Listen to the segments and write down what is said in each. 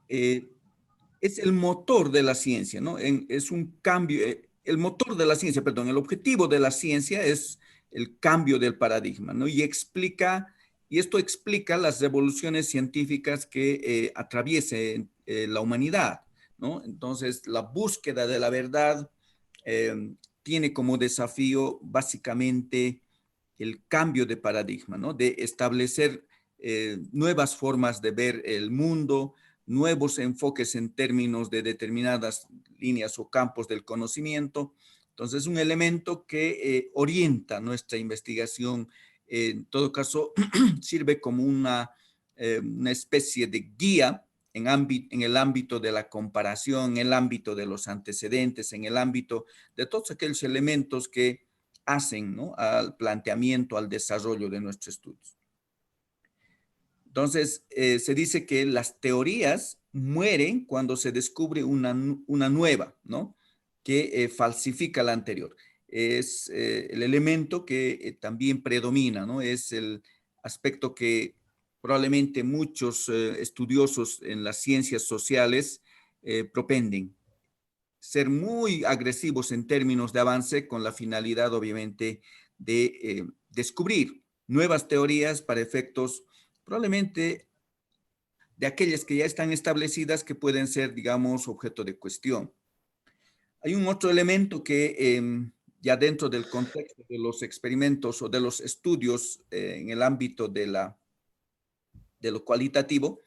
eh, es el motor de la ciencia, ¿no? Es un cambio, el motor de la ciencia, perdón, el objetivo de la ciencia es el cambio del paradigma, ¿no? Y esto explica las revoluciones científicas que atraviese la humanidad, ¿no? Entonces, la búsqueda de la verdad tiene como desafío básicamente el cambio de paradigma, ¿no? De establecer nuevas formas de ver el mundo, nuevos enfoques en términos de determinadas líneas o campos del conocimiento. Entonces, es un elemento que orienta nuestra investigación. En todo caso, sirve como una especie de guía en el ámbito de la comparación, en el ámbito de los antecedentes, en el ámbito de todos aquellos elementos que hacen, ¿no?, al planteamiento, al desarrollo de nuestros estudios. Entonces, se dice que las teorías mueren cuando se descubre una nueva, ¿no?, que falsifica la anterior. Es el elemento que también predomina, ¿no? Es el aspecto que probablemente muchos estudiosos en las ciencias sociales propenden. Ser muy agresivos en términos de avance con la finalidad, obviamente, de descubrir nuevas teorías para efectos probablemente de aquellas que ya están establecidas que pueden ser, digamos, objeto de cuestión. Hay un otro elemento que ya dentro del contexto de los experimentos o de los estudios en el ámbito de lo cualitativo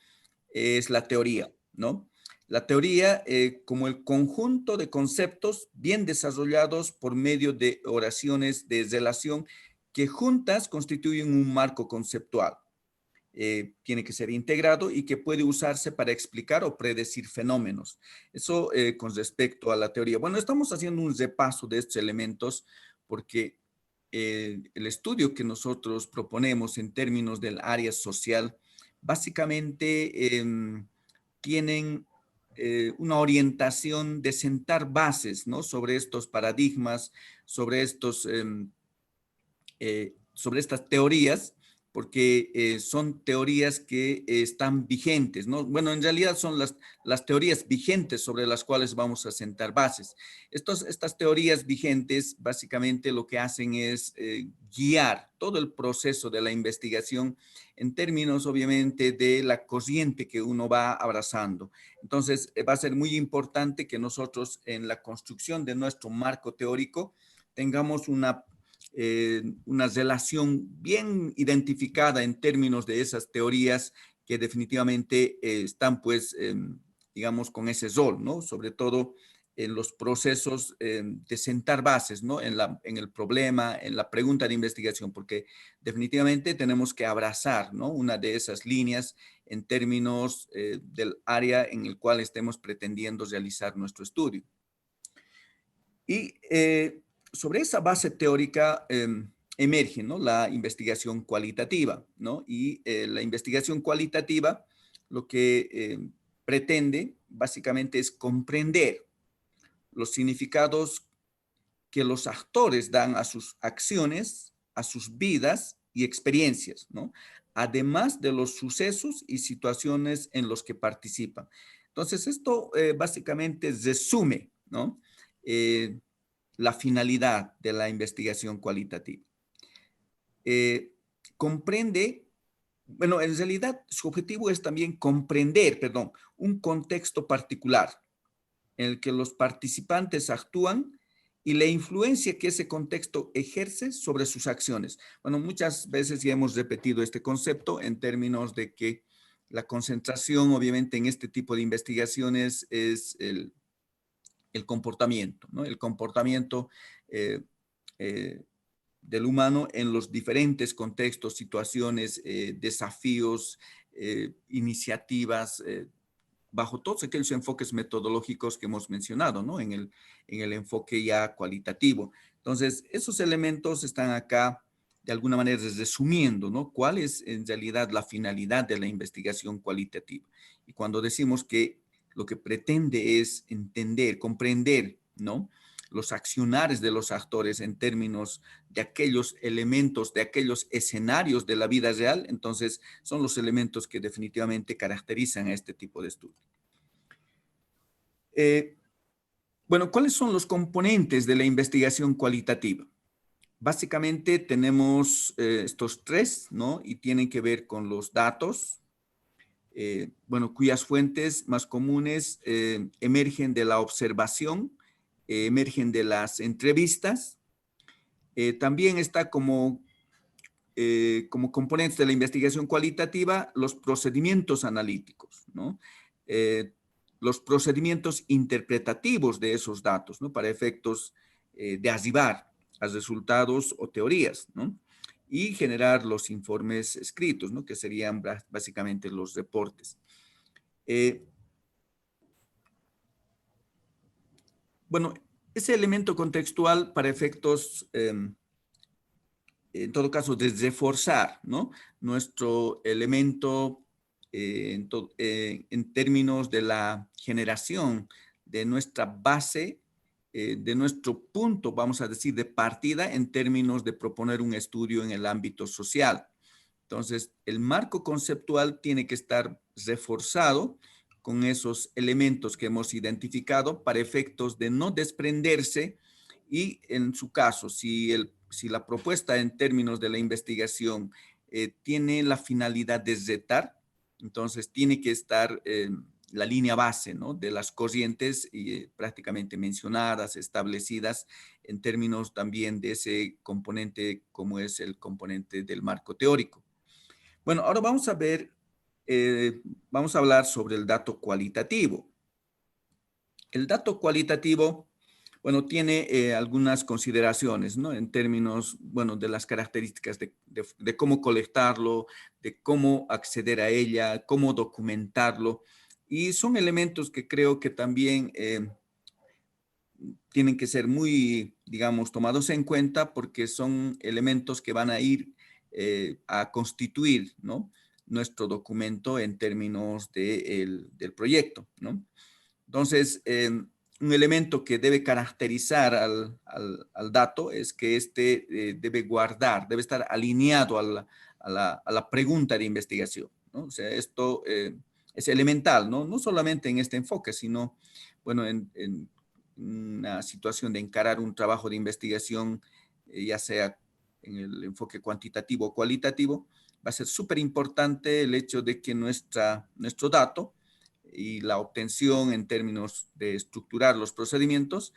es la teoría, ¿no? La teoría como el conjunto de conceptos bien desarrollados por medio de oraciones de relación que juntas constituyen un marco conceptual. Tiene que ser integrado y que puede usarse para explicar o predecir fenómenos. Eso con respecto a la teoría. Bueno, estamos haciendo un repaso de estos elementos porque el estudio que nosotros proponemos en términos del área social, básicamente tienen una orientación de sentar bases, ¿no?, sobre estos paradigmas, sobre sobre estas teorías, porque son teorías que están vigentes, ¿no? Bueno, en realidad son las teorías vigentes sobre las cuales vamos a sentar bases. Estas teorías vigentes básicamente lo que hacen es guiar todo el proceso de la investigación en términos, obviamente, de la corriente que uno va abrazando. Entonces, va a ser muy importante que nosotros en la construcción de nuestro marco teórico tengamos una relación bien identificada en términos de esas teorías que definitivamente están, pues, digamos, con ese rol, ¿no? Sobre todo en los procesos de sentar bases, ¿no? En el problema, en la pregunta de investigación, porque definitivamente tenemos que abrazar, ¿no?, una de esas líneas en términos del área en el cual estemos pretendiendo realizar nuestro estudio. Y sobre esa base teórica emerge, ¿no?, la investigación cualitativa, ¿no? Y la investigación cualitativa lo que pretende básicamente es comprender los significados que los actores dan a sus acciones, a sus vidas y experiencias, ¿no?, además de los sucesos y situaciones en los que participan. Entonces, esto básicamente resume, ¿no?, eh, la finalidad de la investigación cualitativa. Eh, comprende, bueno, en realidad su objetivo es también comprender, perdón, un contexto particular en el que los participantes actúan y la influencia que ese contexto ejerce sobre sus acciones. Bueno, muchas veces ya hemos repetido este concepto en términos de que la concentración, obviamente, en este tipo de investigaciones es el comportamiento, ¿no? El comportamiento eh, eh, del humano en los diferentes contextos, situaciones, desafíos, iniciativas, bajo todos aquellos enfoques metodológicos que hemos mencionado, ¿no?, en el enfoque ya cualitativo. Entonces, esos elementos están acá de alguna manera resumiendo, ¿no?, cuál es en realidad la finalidad de la investigación cualitativa. Y cuando decimos que lo que pretende es entender, comprender, ¿no?, los accionares de los actores en términos de aquellos elementos, de aquellos escenarios de la vida real, entonces son los elementos que definitivamente caracterizan a este tipo de estudio. Bueno, ¿cuáles son los componentes de la investigación cualitativa? Básicamente tenemos estos tres, ¿no? Y tienen que ver con los datos, bueno, cuyas fuentes más comunes emergen de la observación, emergen de las entrevistas. También está como componentes de la investigación cualitativa los procedimientos analíticos, ¿no? Los procedimientos interpretativos de esos datos, ¿no? Para efectos de arribar a resultados o teorías, ¿no? Y generar los informes escritos, ¿no? Que serían básicamente los reportes. Bueno, ese elemento contextual para efectos en todo caso, de reforzar, ¿no? Nuestro elemento en términos de la generación de nuestra base, de nuestro punto, vamos a decir, de partida en términos de proponer un estudio en el ámbito social. Entonces, el marco conceptual tiene que estar reforzado con esos elementos que hemos identificado para efectos de no desprenderse y, en su caso, si la propuesta en términos de la investigación tiene la finalidad de retar, entonces tiene que estar la línea base, ¿no? De las corrientes prácticamente mencionadas, establecidas en términos también de ese componente como es el componente del marco teórico. Bueno, ahora vamos a ver, vamos a hablar sobre el dato cualitativo. El dato cualitativo, bueno, tiene algunas consideraciones, ¿no? En términos, bueno, de las características de cómo colectarlo, de cómo acceder a ella, cómo documentarlo. Y son elementos que creo que también tienen que ser muy, digamos, tomados en cuenta porque son elementos que van a ir a constituir, ¿no? Nuestro documento en términos del proyecto, ¿no? Entonces, un elemento que debe caracterizar al dato es que este debe guardar, debe estar alineado a la pregunta de investigación, ¿no? O sea, esto es elemental, ¿no? No solamente en este enfoque, sino, bueno, en una situación de encarar un trabajo de investigación, ya sea en el enfoque cuantitativo o cualitativo, va a ser súper importante el hecho de que nuestro dato y la obtención en términos de estructurar los procedimientos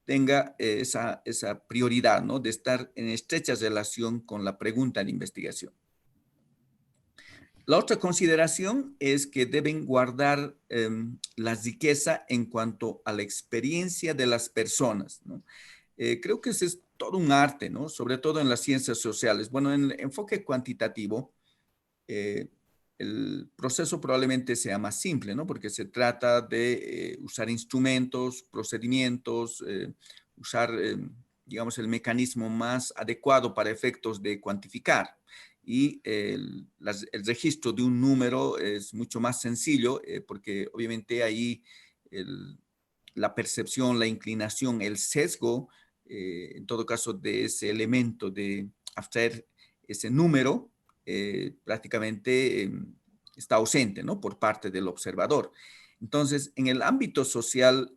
tenga esa prioridad, ¿no? De estar en estrecha relación con la pregunta de investigación. La otra consideración es que deben guardar la riqueza en cuanto a la experiencia de las personas, ¿no? Creo que ese es todo un arte, ¿no? Sobre todo en las ciencias sociales. Bueno, en el enfoque cuantitativo, el proceso probablemente sea más simple, ¿no? Porque se trata de usar instrumentos, procedimientos, usar, digamos, el mecanismo más adecuado para efectos de cuantificar. Y el registro de un número es mucho más sencillo porque obviamente ahí la percepción, la inclinación, el sesgo, en todo caso de ese elemento de abstraer ese número, prácticamente está ausente, ¿no? Por parte del observador. Entonces, en el ámbito social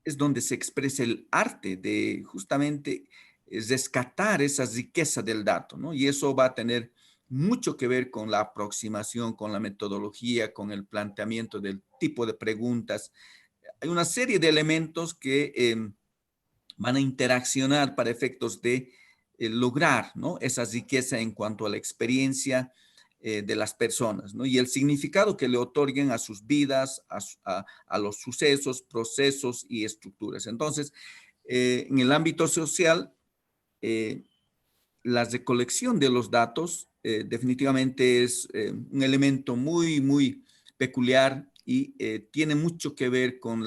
es donde se expresa el arte de justamente rescatar esa riqueza del dato, ¿no? Y eso va a tener mucho que ver con la aproximación, con la metodología, con el planteamiento del tipo de preguntas. Hay una serie de elementos que van a interaccionar para efectos de lograr, ¿no? Esa riqueza en cuanto a la experiencia de las personas, ¿no? Y el significado que le otorguen a sus vidas, a los sucesos, procesos y estructuras. Entonces, en el ámbito social, la recolección de los datos definitivamente es un elemento muy, muy peculiar y tiene mucho que ver con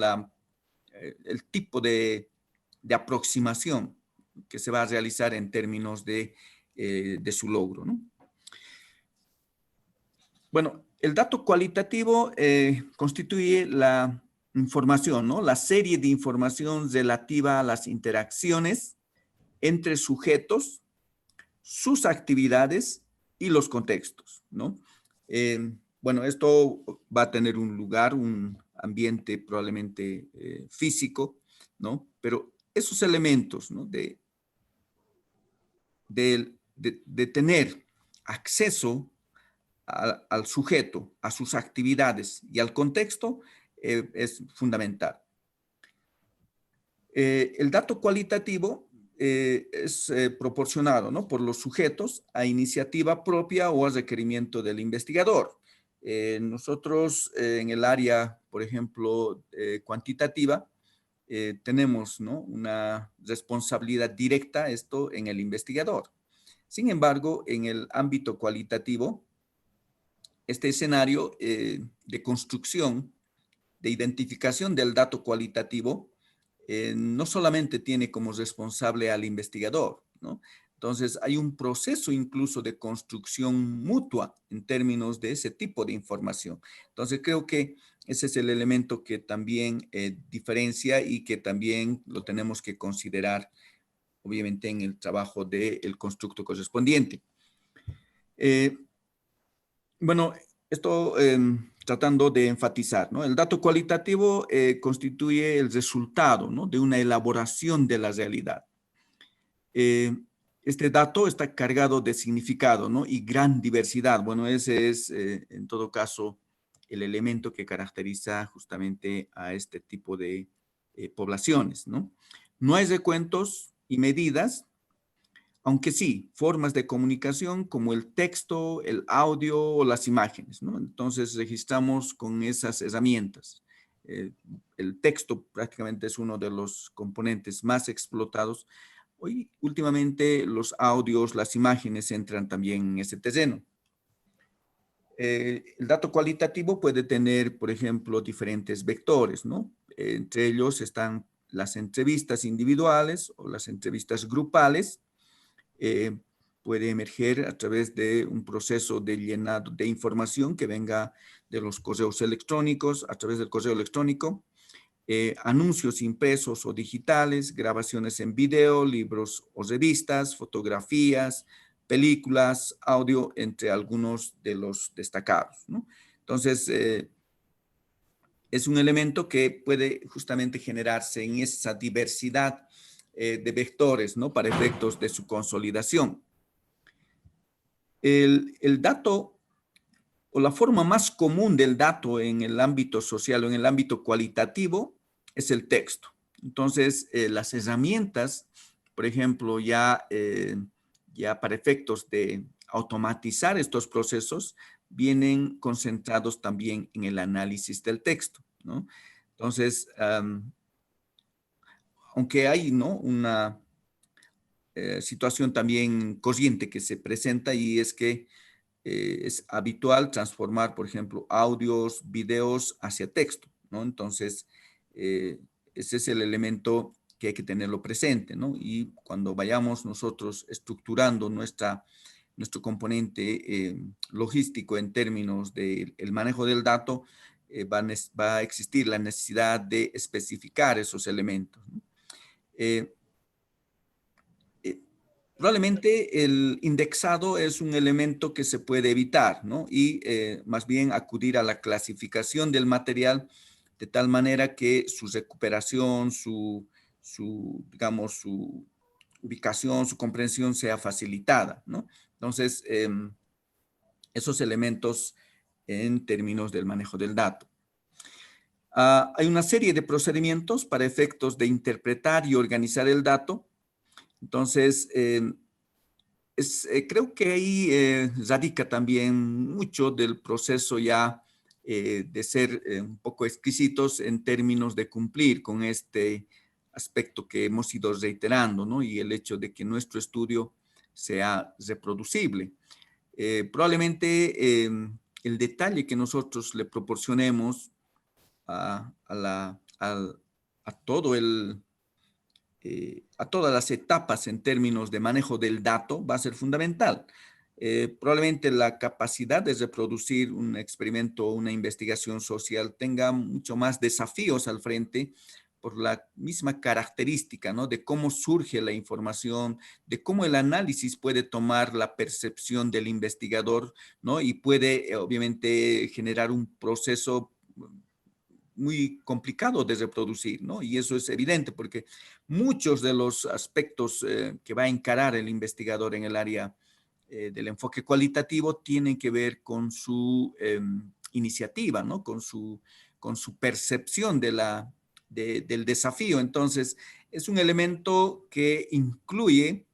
el tipo de aproximación que se va a realizar en términos de su logro, ¿no? Bueno, el dato cualitativo constituye la información, ¿no? La serie de información relativa a las interacciones entre sujetos, sus actividades y los contextos, ¿no? Bueno, esto va a tener un lugar, ambiente probablemente físico, ¿no? Pero esos elementos, ¿no? De tener acceso al sujeto, a sus actividades y al contexto es fundamental. El dato cualitativo es proporcionado, ¿no?, por los sujetos a iniciativa propia o a requerimiento del investigador. Nosotros en el área, por ejemplo, cuantitativa, tenemos, ¿no?, una responsabilidad directa, esto en el investigador. Sin embargo, en el ámbito cualitativo, este escenario de construcción, de identificación del dato cualitativo, no solamente tiene como responsable al investigador, ¿no? Entonces, hay un proceso incluso de construcción mutua en términos de ese tipo de información. Entonces, creo que ese es el elemento que también diferencia y que también lo tenemos que considerar, obviamente, en el trabajo del constructo correspondiente. Bueno, esto tratando de enfatizar, ¿no? El dato cualitativo constituye el resultado, ¿no?, de una elaboración de la realidad. Este dato está cargado de significado, ¿no?, y gran diversidad. Bueno, ese es, en todo caso, el elemento que caracteriza justamente a este tipo de poblaciones, ¿no? No hay recuentos y medidas, aunque sí, formas de comunicación como el texto, el audio o las imágenes, ¿no? Entonces registramos con esas herramientas. El texto prácticamente es uno de los componentes más explotados. Hoy, últimamente, los audios, las imágenes entran también en ese terreno. El dato cualitativo puede tener, por ejemplo, diferentes vectores, ¿no? Entre ellos están las entrevistas individuales o las entrevistas grupales. Puede emerger a través de un proceso de llenado de información que venga de los correos electrónicos, a través del correo electrónico, anuncios impresos o digitales, grabaciones en video, libros o revistas, fotografías, películas, audio, entre algunos de los destacados, ¿no? Entonces, es un elemento que puede justamente generarse en esa diversidad de vectores, ¿no?, para efectos de su consolidación. El dato o la forma más común del dato en el ámbito social o en el ámbito cualitativo es el texto. Entonces, las herramientas, por ejemplo, ya para efectos de automatizar estos procesos, vienen concentrados también en el análisis del texto, ¿no? Entonces, aunque hay, ¿no?, una situación también corriente que se presenta, y es que es habitual transformar, por ejemplo, audios, videos hacia texto, ¿no? Entonces, ese es el elemento que hay que tenerlo presente, ¿no? Y cuando vayamos nosotros estructurando nuestro componente logístico en términos del manejo del dato, va a existir la necesidad de especificar esos elementos, ¿no? Probablemente el indexado es un elemento que se puede evitar, ¿no? Y más bien acudir a la clasificación del material de tal manera que su recuperación, digamos, su ubicación, su comprensión sea facilitada, ¿no? Entonces, esos elementos en términos del manejo del dato. Hay una serie de procedimientos para efectos de interpretar y organizar el dato. Entonces, creo que ahí radica también mucho del proceso ya de ser un poco exquisitos en términos de cumplir con este aspecto que hemos ido reiterando, ¿no? Y el hecho de que nuestro estudio sea reproducible. Probablemente el detalle que nosotros le proporcionemos a todo a todas las etapas en términos de manejo del dato va a ser fundamental. Probablemente la capacidad de reproducir un experimento o una investigación social tenga mucho más desafíos al frente por la misma característica, ¿no?, de cómo surge la información, de cómo el análisis puede tomar la percepción del investigador, ¿no? Y puede, obviamente, generar un proceso muy complicado de reproducir, ¿no? Y eso es evidente porque muchos de los aspectos que va a encarar el investigador en el área del enfoque cualitativo tienen que ver con su iniciativa, ¿no? Con su percepción del desafío. Entonces, es un elemento que incluye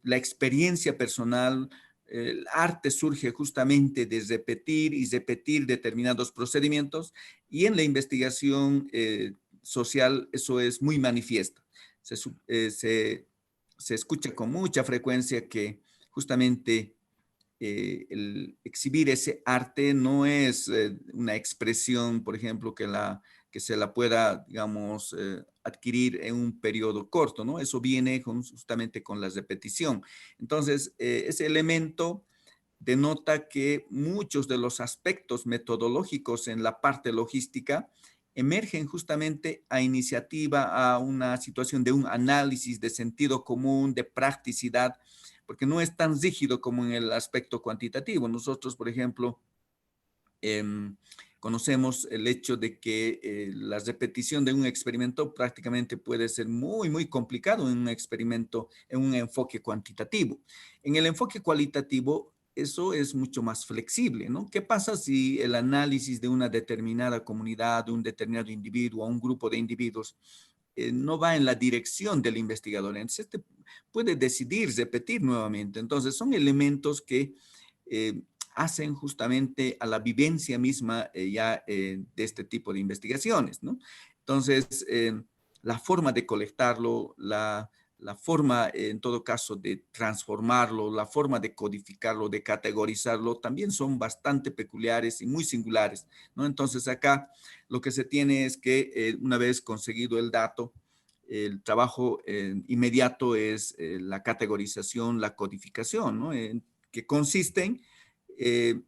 la experiencia personal. El arte surge justamente de repetir y repetir determinados procedimientos, y en la investigación social eso es muy manifiesto. Se, se escucha con mucha frecuencia que justamente el exhibir ese arte no es una expresión, por ejemplo, que se la pueda, digamos, adquirir en un periodo corto, ¿no? Eso viene justamente con la repetición. Entonces, ese elemento denota que muchos de los aspectos metodológicos en la parte logística emergen justamente a iniciativa, a una situación de un análisis de sentido común, de practicidad, porque no es tan rígido como en el aspecto cuantitativo. Nosotros, por ejemplo, conocemos el hecho de que la repetición de un experimento prácticamente puede ser muy, muy complicado en un experimento, en un enfoque cuantitativo. En el enfoque cualitativo, eso es mucho más flexible, ¿no? ¿Qué pasa si el análisis de una determinada comunidad, de un determinado individuo o un grupo de individuos no va en la dirección del investigador? Entonces, este puede decidir repetir nuevamente. Entonces, son elementos que hacen justamente a la vivencia misma de este tipo de investigaciones, ¿no? Entonces, la forma de colectarlo, la forma, en todo caso, de transformarlo, la forma de codificarlo, de categorizarlo, también son bastante peculiares y muy singulares, ¿no? Entonces, acá lo que se tiene es que una vez conseguido el dato, el trabajo inmediato es la categorización, la codificación, ¿no? Que consisten eh,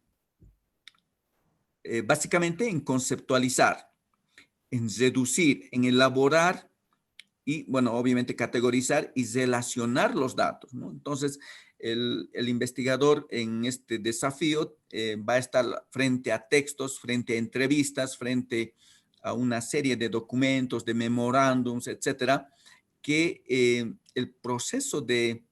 básicamente en conceptualizar, en reducir, en elaborar y, bueno, obviamente categorizar y relacionar los datos, ¿no? Entonces, el investigador en este desafío va a estar frente a textos, frente a entrevistas, frente a una serie de documentos, de memorándums, etcétera, que el proceso de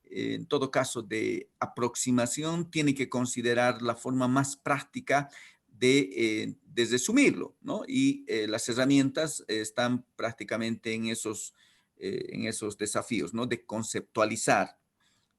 en todo caso, de aproximación, tiene que considerar la forma más práctica de resumirlo, ¿no? Y las herramientas están prácticamente en esos desafíos, ¿no? De conceptualizar,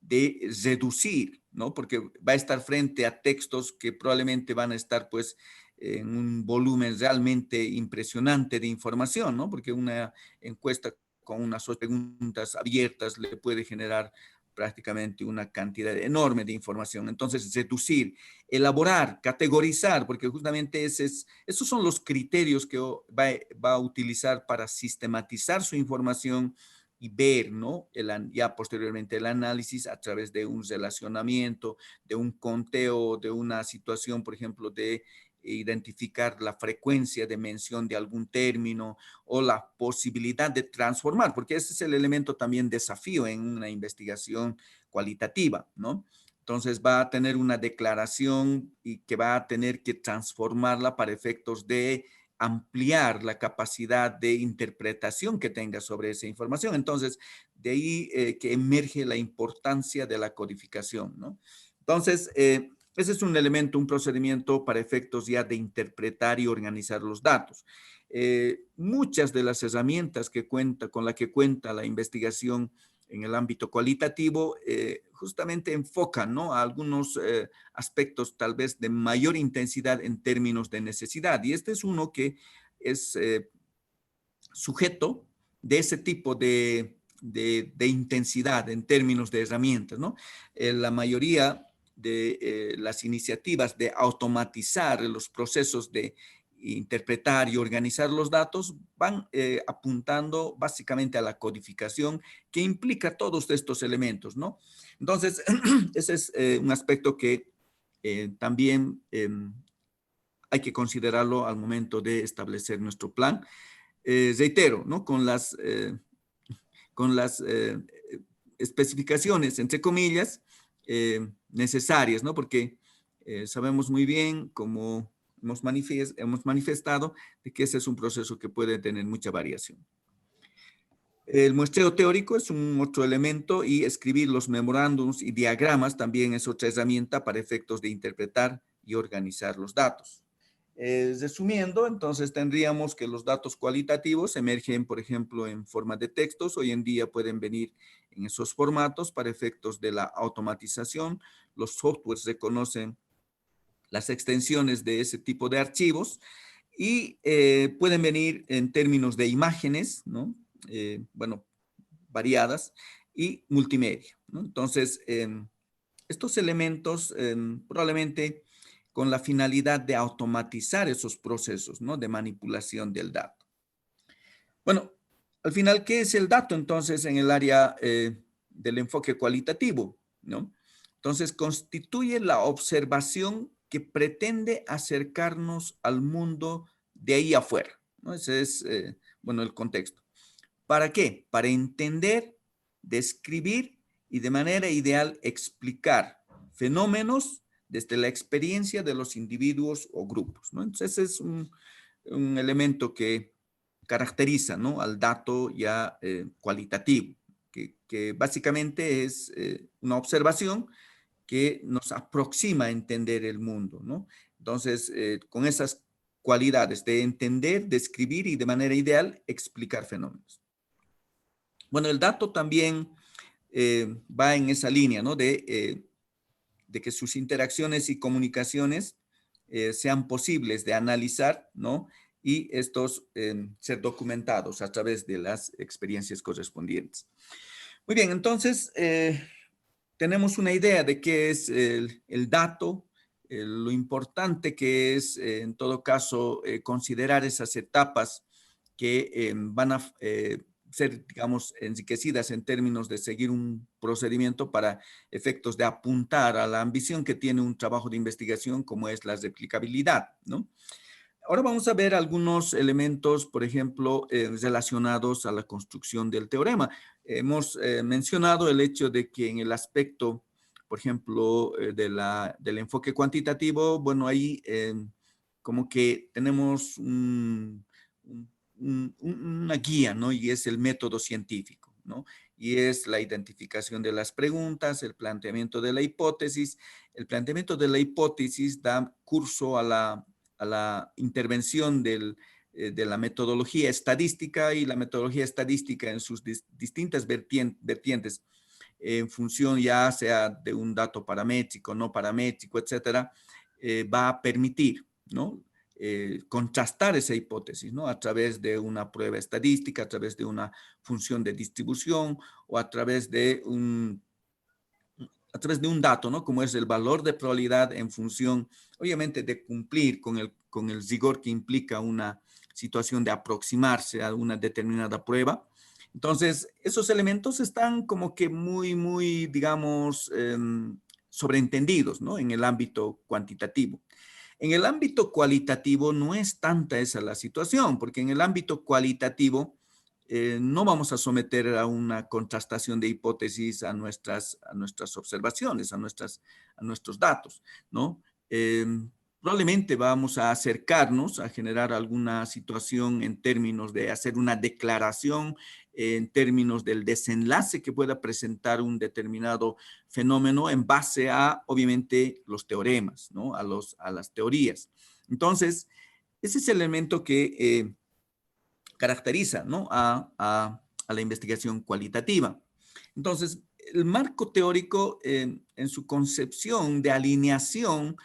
de reducir, ¿no? Porque va a estar frente a textos que probablemente van a estar, pues, en un volumen realmente impresionante de información, ¿no? Porque una encuesta con unas preguntas abiertas le puede generar prácticamente una cantidad enorme de información. Entonces, reducir, elaborar, categorizar, porque justamente esos son los criterios que va a utilizar para sistematizar su información y ver, ¿no? Ya posteriormente el análisis a través de un relacionamiento, de un conteo, de una situación, por ejemplo, de identificar la frecuencia de mención de algún término o la posibilidad de transformar, porque ese es el elemento también desafío en una investigación cualitativa, ¿no? Entonces va a tener una declaración y que va a tener que transformarla para efectos de ampliar la capacidad de interpretación que tenga sobre esa información. Entonces, de ahí que emerge la importancia de la codificación, ¿no? Entonces, ese es un elemento, un procedimiento para efectos ya de interpretar y organizar los datos. Muchas de las herramientas con las que cuenta la investigación en el ámbito cualitativo justamente enfocan, ¿no? A algunos aspectos tal vez de mayor intensidad en términos de necesidad. Y este es uno que es sujeto de ese tipo de intensidad en términos de herramientas, ¿no? La mayoría de las iniciativas de automatizar los procesos de interpretar y organizar los datos van apuntando básicamente a la codificación que implica todos estos elementos, ¿no? Entonces, ese es un aspecto que también hay que considerarlo al momento de establecer nuestro plan. Reitero, ¿no? Con las especificaciones, entre comillas, necesarias, ¿no? Porque sabemos muy bien, como hemos manifestado de que ese es un proceso que puede tener mucha variación. El muestreo teórico es un otro elemento y escribir los memorándums y diagramas también es otra herramienta para efectos de interpretar y organizar los datos. Resumiendo, entonces tendríamos que los datos cualitativos emergen, por ejemplo, en forma de textos. Hoy en día pueden venir en esos formatos para efectos de la automatización. Los softwares reconocen las extensiones de ese tipo de archivos y pueden venir en términos de imágenes, ¿no? Bueno, variadas y multimedia, ¿no? Entonces, estos elementos probablemente con la finalidad de automatizar esos procesos, ¿no? De manipulación del dato. Bueno, al final, ¿qué es el dato entonces en el área del enfoque cualitativo, ¿no? Entonces, constituye la observación que pretende acercarnos al mundo de ahí afuera, ¿no? Ese es, bueno, el contexto. ¿Para qué? Para entender, describir y de manera ideal explicar fenómenos desde la experiencia de los individuos o grupos, ¿no? Entonces, ese es un elemento que caracteriza, ¿no? Al dato ya cualitativo, que básicamente es una observación que nos aproxima a entender el mundo, ¿no? Entonces, con esas cualidades de entender, describir y de manera ideal explicar fenómenos. Bueno, el dato también va en esa línea, ¿no? De que sus interacciones y comunicaciones sean posibles de analizar, ¿no? Y estos ser documentados a través de las experiencias correspondientes. Muy bien, entonces tenemos una idea de qué es el dato, lo importante que es, en todo caso, considerar esas etapas que van a ser, digamos, enriquecidas en términos de seguir un procedimiento para efectos de apuntar a la ambición que tiene un trabajo de investigación como es la replicabilidad, ¿no? Ahora vamos a ver algunos elementos, por ejemplo, relacionados a la construcción del teorema. Hemos mencionado el hecho de que en el aspecto, por ejemplo, del enfoque cuantitativo, bueno, ahí como que tenemos una guía, ¿no? Y es el método científico, ¿no? Y es la identificación de las preguntas, el planteamiento de la hipótesis. El planteamiento de la hipótesis da curso a la intervención de la metodología estadística y la metodología estadística en sus distintas vertientes, en función ya sea de un dato paramétrico, no paramétrico, etcétera, va a permitir, ¿no? Contrastar esa hipótesis, ¿no? A través de una prueba estadística, a través de una función de distribución o a través de un dato, ¿no? Como es el valor de probabilidad en función, obviamente, de cumplir con el rigor que implica una situación de aproximarse a una determinada prueba. Entonces, esos elementos están como que muy, digamos, sobreentendidos, ¿no? En el ámbito cuantitativo. En el ámbito cualitativo no es tanta esa la situación, porque en el ámbito cualitativo no vamos a someter a una contrastación de hipótesis a nuestras observaciones, a nuestros datos, ¿no? Probablemente vamos a acercarnos a generar alguna situación en términos de hacer una declaración, en términos del desenlace que pueda presentar un determinado fenómeno en base a, obviamente, los teoremas, ¿no? A las teorías. Entonces, ese es el elemento que caracteriza, ¿no? a la investigación cualitativa. Entonces, el marco teórico en su concepción de alineación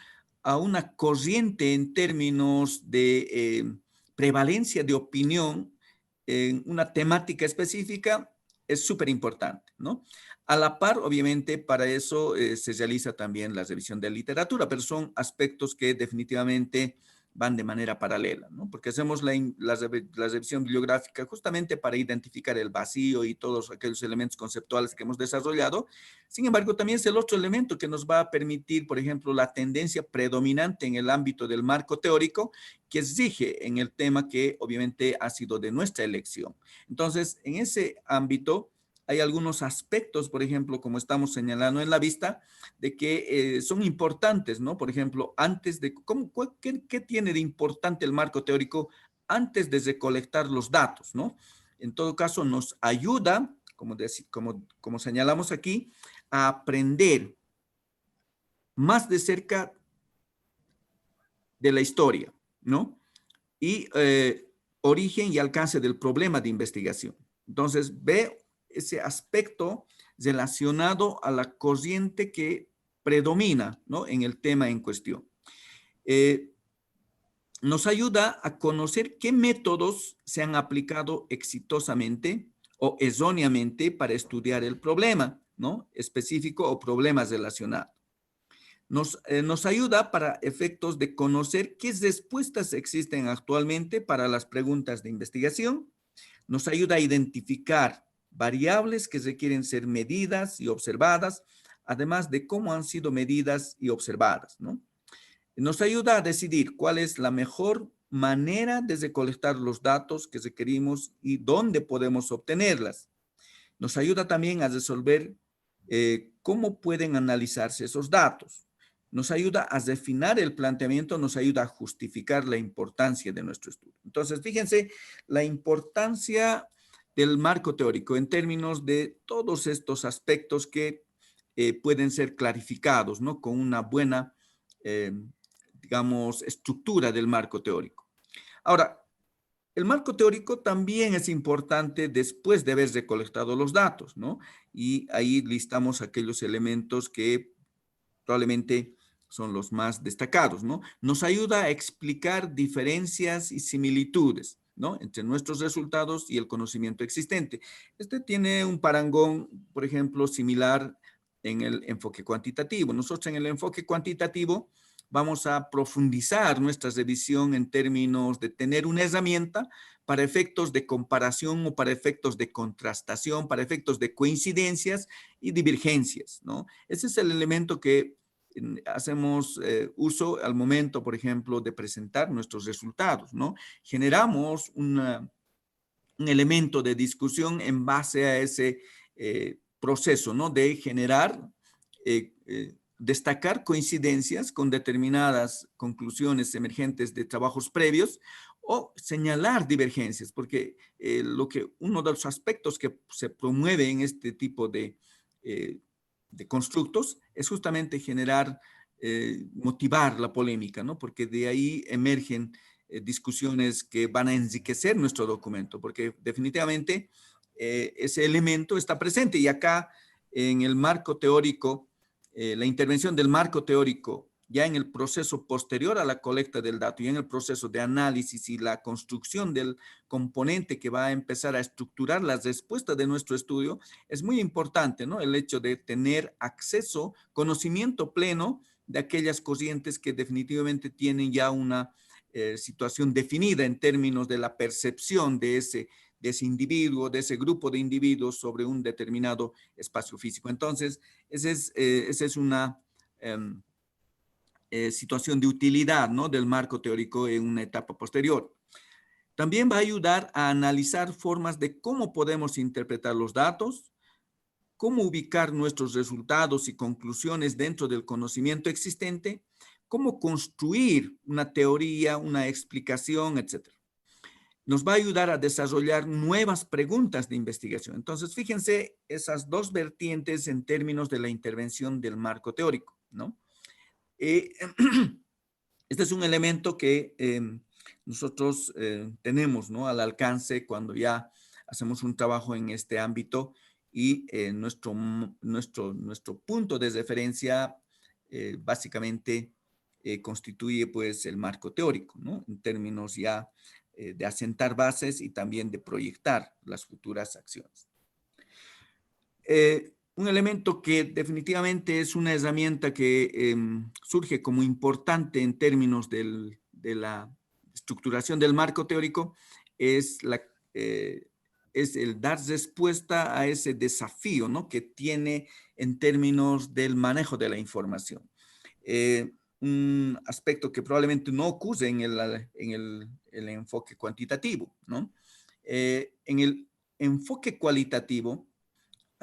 a una corriente en términos de prevalencia de opinión en una temática específica es súper importante, ¿no? A la par, obviamente, para eso se realiza también la revisión de literatura, pero son aspectos que definitivamente van de manera paralela, ¿no? Porque hacemos la revisión bibliográfica justamente para identificar el vacío y todos aquellos elementos conceptuales que hemos desarrollado. Sin embargo, también es el otro elemento que nos va a permitir, por ejemplo, la tendencia predominante en el ámbito del marco teórico que exige en el tema que obviamente ha sido de nuestra elección. Entonces, en ese ámbito, hay algunos aspectos, por ejemplo, como estamos señalando en la vista, de que son importantes, ¿no? Por ejemplo, antes de, ¿qué tiene de importante el marco teórico antes de recolectar los datos, ¿no? En todo caso, nos ayuda, como señalamos aquí, a aprender más de cerca de la historia, ¿no? Y origen y alcance del problema de investigación. Entonces, ve ese aspecto relacionado a la corriente que predomina, ¿no? En el tema en cuestión. Nos ayuda a conocer qué métodos se han aplicado exitosamente o erróneamente para estudiar el problema, ¿no? Específico o problemas relacionados. Nos ayuda para efectos de conocer qué respuestas existen actualmente para las preguntas de investigación. Nos ayuda a identificar variables que requieren ser medidas y observadas, además de cómo han sido medidas y observadas, ¿no? Nos ayuda a decidir cuál es la mejor manera de recolectar los datos que requerimos y dónde podemos obtenerlas. Nos ayuda también a resolver cómo pueden analizarse esos datos. Nos ayuda a refinar el planteamiento, nos ayuda a justificar la importancia de nuestro estudio. Entonces, fíjense la importancia del marco teórico en términos de todos estos aspectos que pueden ser clarificados, ¿no? Con una buena, digamos, estructura del marco teórico. Ahora, el marco teórico también es importante después de haber recolectado los datos, ¿no? Y ahí listamos aquellos elementos que probablemente son los más destacados, ¿no? Nos ayuda a explicar diferencias y similitudes, ¿no? Entre nuestros resultados y el conocimiento existente. Este tiene un parangón, por ejemplo, similar en el enfoque cuantitativo. Nosotros en el enfoque cuantitativo vamos a profundizar nuestra revisión en términos de tener una herramienta para efectos de comparación o para efectos de contrastación, para efectos de coincidencias y divergencias, ¿no? Ese es el elemento que hacemos uso al momento, por ejemplo, de presentar nuestros resultados, ¿no? Generamos un elemento de discusión en base a ese proceso, ¿no? De generar, destacar coincidencias con determinadas conclusiones emergentes de trabajos previos o señalar divergencias, porque uno de los aspectos que se promueve en este tipo de constructos es justamente generar, motivar la polémica, ¿no? Porque de ahí emergen discusiones que van a enriquecer nuestro documento, porque definitivamente ese elemento está presente y acá en el marco teórico, la intervención del marco teórico ya en el proceso posterior a la colecta del dato y en el proceso de análisis y la construcción del componente que va a empezar a estructurar las respuestas de nuestro estudio, es muy importante, ¿no? El hecho de tener acceso, conocimiento pleno de aquellas corrientes que definitivamente tienen ya una situación definida en términos de la percepción de ese individuo, de ese grupo de individuos sobre un determinado espacio físico. Entonces, esa es una situación de utilidad, ¿no? Del marco teórico en una etapa posterior. También va a ayudar a analizar formas de cómo podemos interpretar los datos, cómo ubicar nuestros resultados y conclusiones dentro del conocimiento existente, cómo construir una teoría, una explicación, etc. Nos va a ayudar a desarrollar nuevas preguntas de investigación. Entonces, fíjense esas dos vertientes en términos de la intervención del marco teórico, ¿no? Este es un elemento que nosotros tenemos, ¿no? Al alcance cuando ya hacemos un trabajo en este ámbito y nuestro punto de referencia básicamente constituye pues el marco teórico, ¿no? En términos ya de asentar bases y también de proyectar las futuras acciones. Un elemento que definitivamente es una herramienta que surge como importante en términos de la estructuración del marco teórico es, es el dar respuesta a ese desafío, ¿no? Que tiene en términos del manejo de la información. Un aspecto que probablemente no ocurre en el enfoque cuantitativo, ¿no? En el enfoque cualitativo,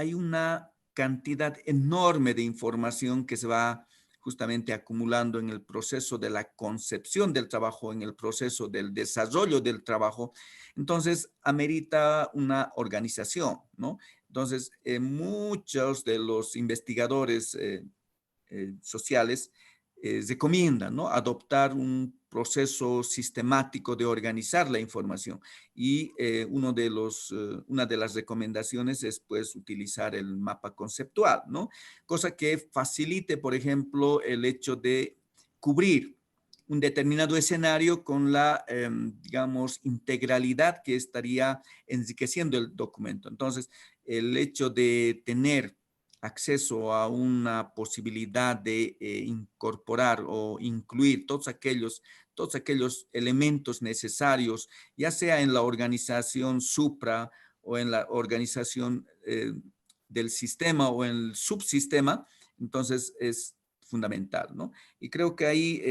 hay una cantidad enorme de información que se va justamente acumulando en el proceso de la concepción del trabajo, en el proceso del desarrollo del trabajo. Entonces, amerita una organización, ¿no? Entonces, muchos de los investigadores sociales recomiendan, ¿no?, adoptar un proceso sistemático de organizar la información. Y una de las recomendaciones es, pues, utilizar el mapa conceptual, ¿no? Cosa que facilite, por ejemplo, el hecho de cubrir un determinado escenario con la, digamos, integralidad que estaría enriqueciendo el documento. Entonces, el hecho de tener acceso a una posibilidad de incorporar o incluir todos aquellos elementos necesarios, ya sea en la organización supra o en la organización del sistema o en el subsistema, entonces es fundamental, ¿no? Y creo que ahí,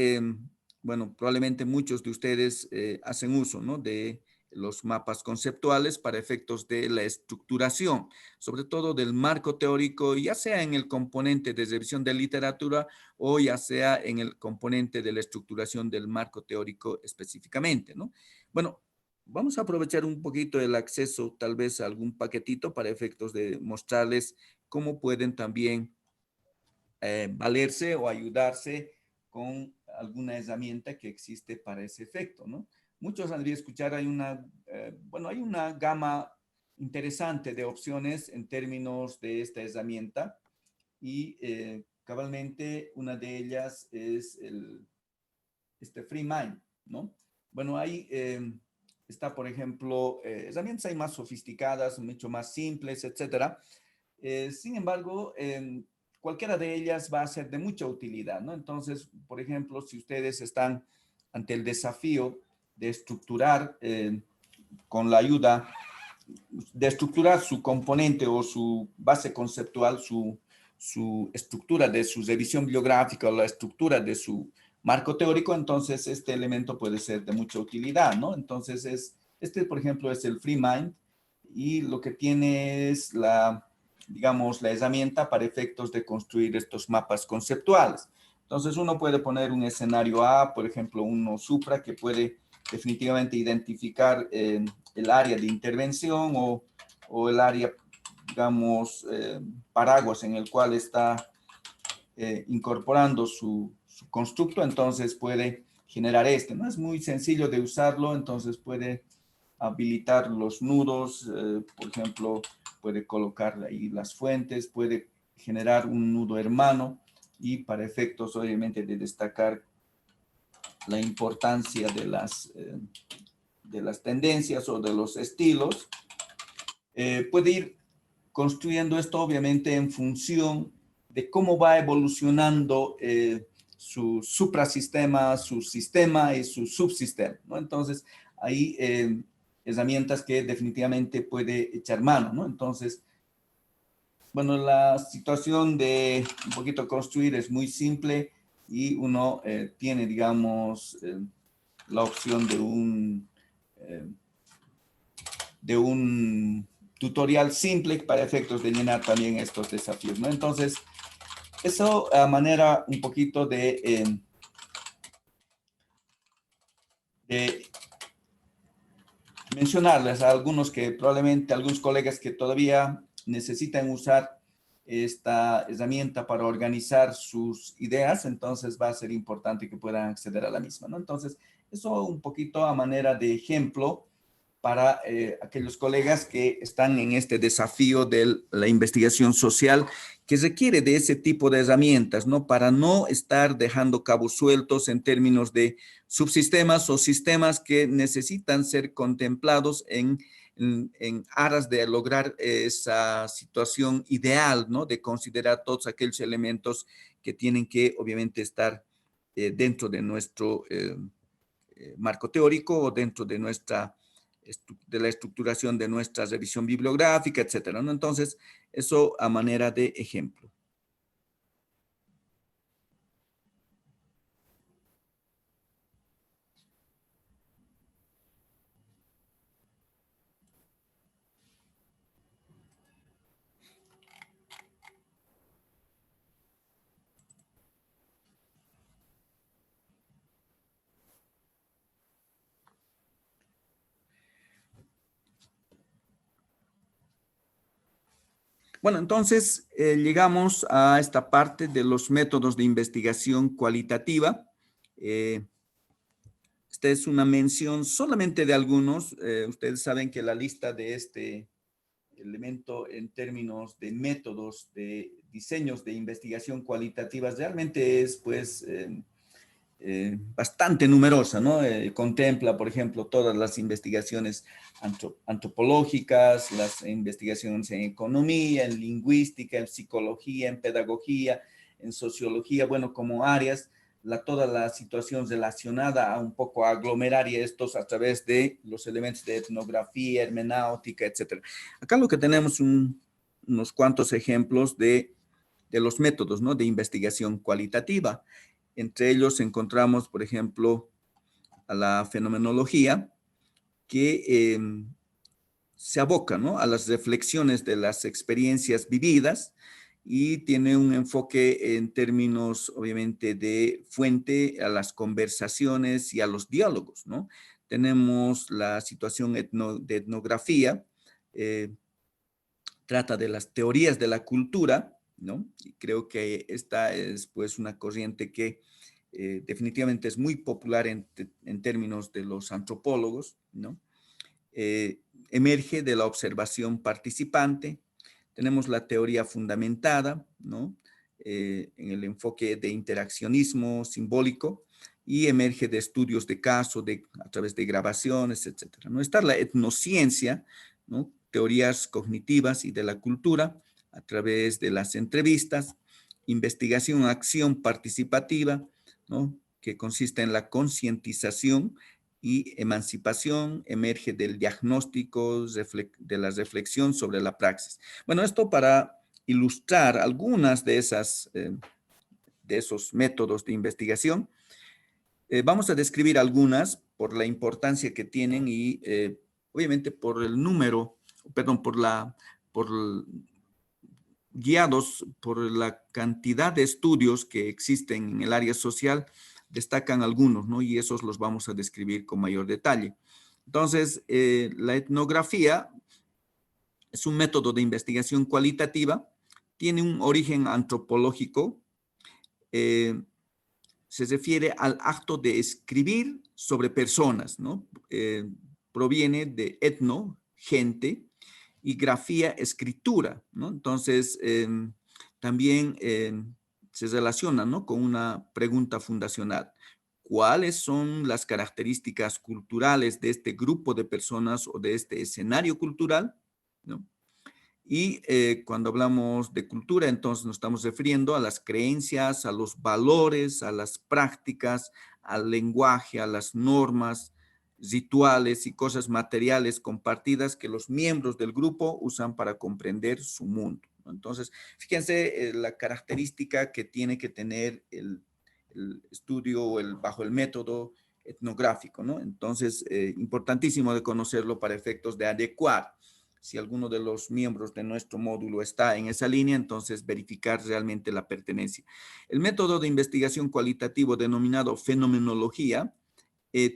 bueno, probablemente muchos de ustedes hacen uso, ¿no?, de los mapas conceptuales para efectos de la estructuración, sobre todo del marco teórico, ya sea en el componente de revisión de literatura o ya sea en el componente de la estructuración del marco teórico específicamente, ¿no? Bueno, vamos a aprovechar un poquito el acceso tal vez a algún paquetito para efectos de mostrarles cómo pueden también valerse o ayudarse con alguna herramienta que existe para ese efecto, ¿no? Muchos han de escuchar, bueno, hay una gama interesante de opciones en términos de esta herramienta y cabalmente una de ellas es este FreeMind, ¿no? Bueno, ahí está, por ejemplo, herramientas hay más sofisticadas, mucho más simples, etcétera. Sin embargo, cualquiera de ellas va a ser de mucha utilidad, ¿no? Entonces, por ejemplo, si ustedes están ante el desafío de estructurar con la ayuda de estructurar su componente o su base conceptual, su estructura de su revisión bibliográfica o la estructura de su marco teórico, entonces este elemento puede ser de mucha utilidad, ¿no? Entonces, este, por ejemplo, es el FreeMind y lo que tiene es digamos, la herramienta para efectos de construir estos mapas conceptuales. Entonces, uno puede poner un escenario A, por ejemplo, uno supra, que puede definitivamente identificar el área de intervención o el área, digamos, paraguas en el cual está incorporando su constructo, entonces puede generar ¿no? Es muy sencillo de usarlo, entonces puede habilitar los nudos, por ejemplo, puede colocar ahí las fuentes, puede generar un nudo hermano y para efectos, obviamente, de destacar la importancia de las tendencias o de los estilos, puede ir construyendo esto obviamente en función de cómo va evolucionando su suprasistema, su sistema y su subsistema, ¿no? Entonces, hay herramientas que definitivamente puede echar mano, ¿no? Entonces, bueno, la situación de un poquito construir es muy simple y uno tiene, digamos, la opción de un tutorial simple para efectos de llenar también estos desafíos, ¿no? Entonces, eso a manera un poquito de mencionarles a algunos que probablemente, algunos colegas que todavía necesitan usar esta herramienta para organizar sus ideas, entonces va a ser importante que puedan acceder a la misma, ¿no? Entonces, eso un poquito a manera de ejemplo para aquellos colegas que están en este desafío de la investigación social que requiere de ese tipo de herramientas, ¿no? Para no estar dejando cabos sueltos en términos de subsistemas o sistemas que necesitan ser contemplados en aras de lograr esa situación ideal, ¿no? De considerar todos aquellos elementos que tienen que, obviamente, estar dentro de nuestro marco teórico o dentro de la estructuración de nuestra revisión bibliográfica, etcétera, ¿no? Entonces, eso a manera de ejemplo. Bueno, entonces llegamos a esta parte de los métodos de investigación cualitativa. Eh, Esta es una mención solamente de algunos. Ustedes saben que la lista de este elemento en términos de métodos, de diseños de investigación cualitativas, realmente es pues bastante numerosa, ¿no? Contempla, por ejemplo, todas las investigaciones antropológicas, las investigaciones en economía, en lingüística, en psicología, en pedagogía, en sociología, bueno, como áreas, toda la situación relacionada a un poco aglomerar estos a través de los elementos de etnografía, hermenéutica, etcétera. Acá lo que tenemos unos cuantos ejemplos de los métodos, ¿no? De investigación cualitativa. Entre ellos encontramos, por ejemplo, a la fenomenología, que se aboca, ¿no? A las reflexiones de las experiencias vividas y tiene un enfoque en términos, obviamente, de fuente a las conversaciones y a los diálogos, ¿no? Tenemos la situación de etnografía, eh, trata de las teorías de la cultura, ¿no? Y creo que esta es pues una corriente que definitivamente es muy popular en términos de los antropólogos, ¿no? Emerge de la observación participante. Tenemos la teoría fundamentada, ¿no? En el enfoque de interaccionismo simbólico y emerge de estudios de caso a través de grabaciones, etcétera, ¿no? Está la etnociencia, ¿no? Teorías cognitivas y de la cultura a través de las entrevistas, investigación, acción participativa, ¿no? Que consiste en la concientización y emancipación, emerge del diagnóstico, de la reflexión sobre la praxis. Bueno, esto para ilustrar algunas de esos métodos de investigación. Vamos a describir algunas por la importancia que tienen y obviamente por el número, perdón, por guiados por la cantidad de estudios que existen en el área social, destacan algunos, ¿no? Y esos los vamos a describir con mayor detalle. Entonces, la etnografía es un método de investigación cualitativa, tiene un origen antropológico, eh, se refiere al acto de escribir sobre personas, ¿no? Proviene de etno, gente, y grafía, escritura, ¿no? Entonces, también se relaciona, ¿no? Con una pregunta fundacional. ¿Cuáles son las características culturales de este grupo de personas o de este escenario cultural? ¿No? Y cuando hablamos de cultura, entonces nos estamos refiriendo a las creencias, a los valores, a las prácticas, al lenguaje, a las normas, rituales y cosas materiales compartidas que los miembros del grupo usan para comprender su mundo, ¿no? Entonces, fíjense la característica que tiene que tener el estudio bajo el método etnográfico, ¿no? Entonces, importantísimo de conocerlo para efectos de adecuar. Si alguno de los miembros de nuestro módulo está en esa línea, entonces verificar realmente la pertenencia. El método de investigación cualitativo denominado fenomenología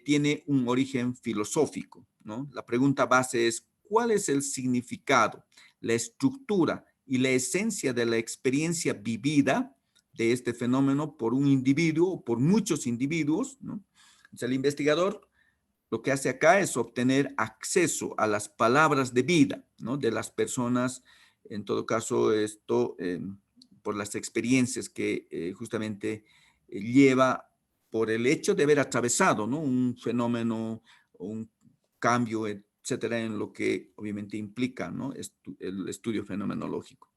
tiene un origen filosófico, ¿no? La pregunta base es, ¿cuál es el significado, la estructura y la esencia de la experiencia vivida de este fenómeno por un individuo o por muchos individuos, ¿no? O sea, el investigador lo que hace acá es obtener acceso a las palabras de vida, ¿no? De las personas, en todo caso, esto por las experiencias que justamente lleva por el hecho de haber atravesado, ¿no? Un fenómeno, un cambio, etcétera, en lo que obviamente implica, ¿no? El estudio fenomenológico.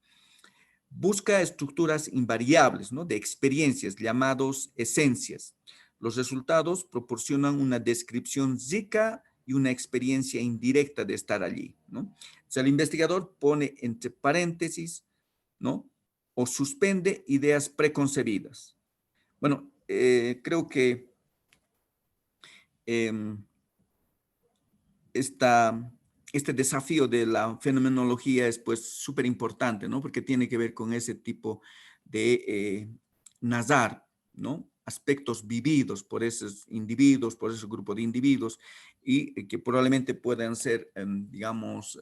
Busca estructuras invariables, ¿no? De experiencias, llamados esencias. Los resultados proporcionan una descripción rica y una experiencia indirecta de estar allí, ¿no? O sea, el investigador pone entre paréntesis, ¿no? O suspende ideas preconcebidas. Bueno, creo que eh, este desafío de la fenomenología es pues súper importante, ¿no? Porque tiene que ver con ese tipo de narrar, ¿no? Aspectos vividos por esos individuos, por ese grupo de individuos y que probablemente puedan ser, digamos,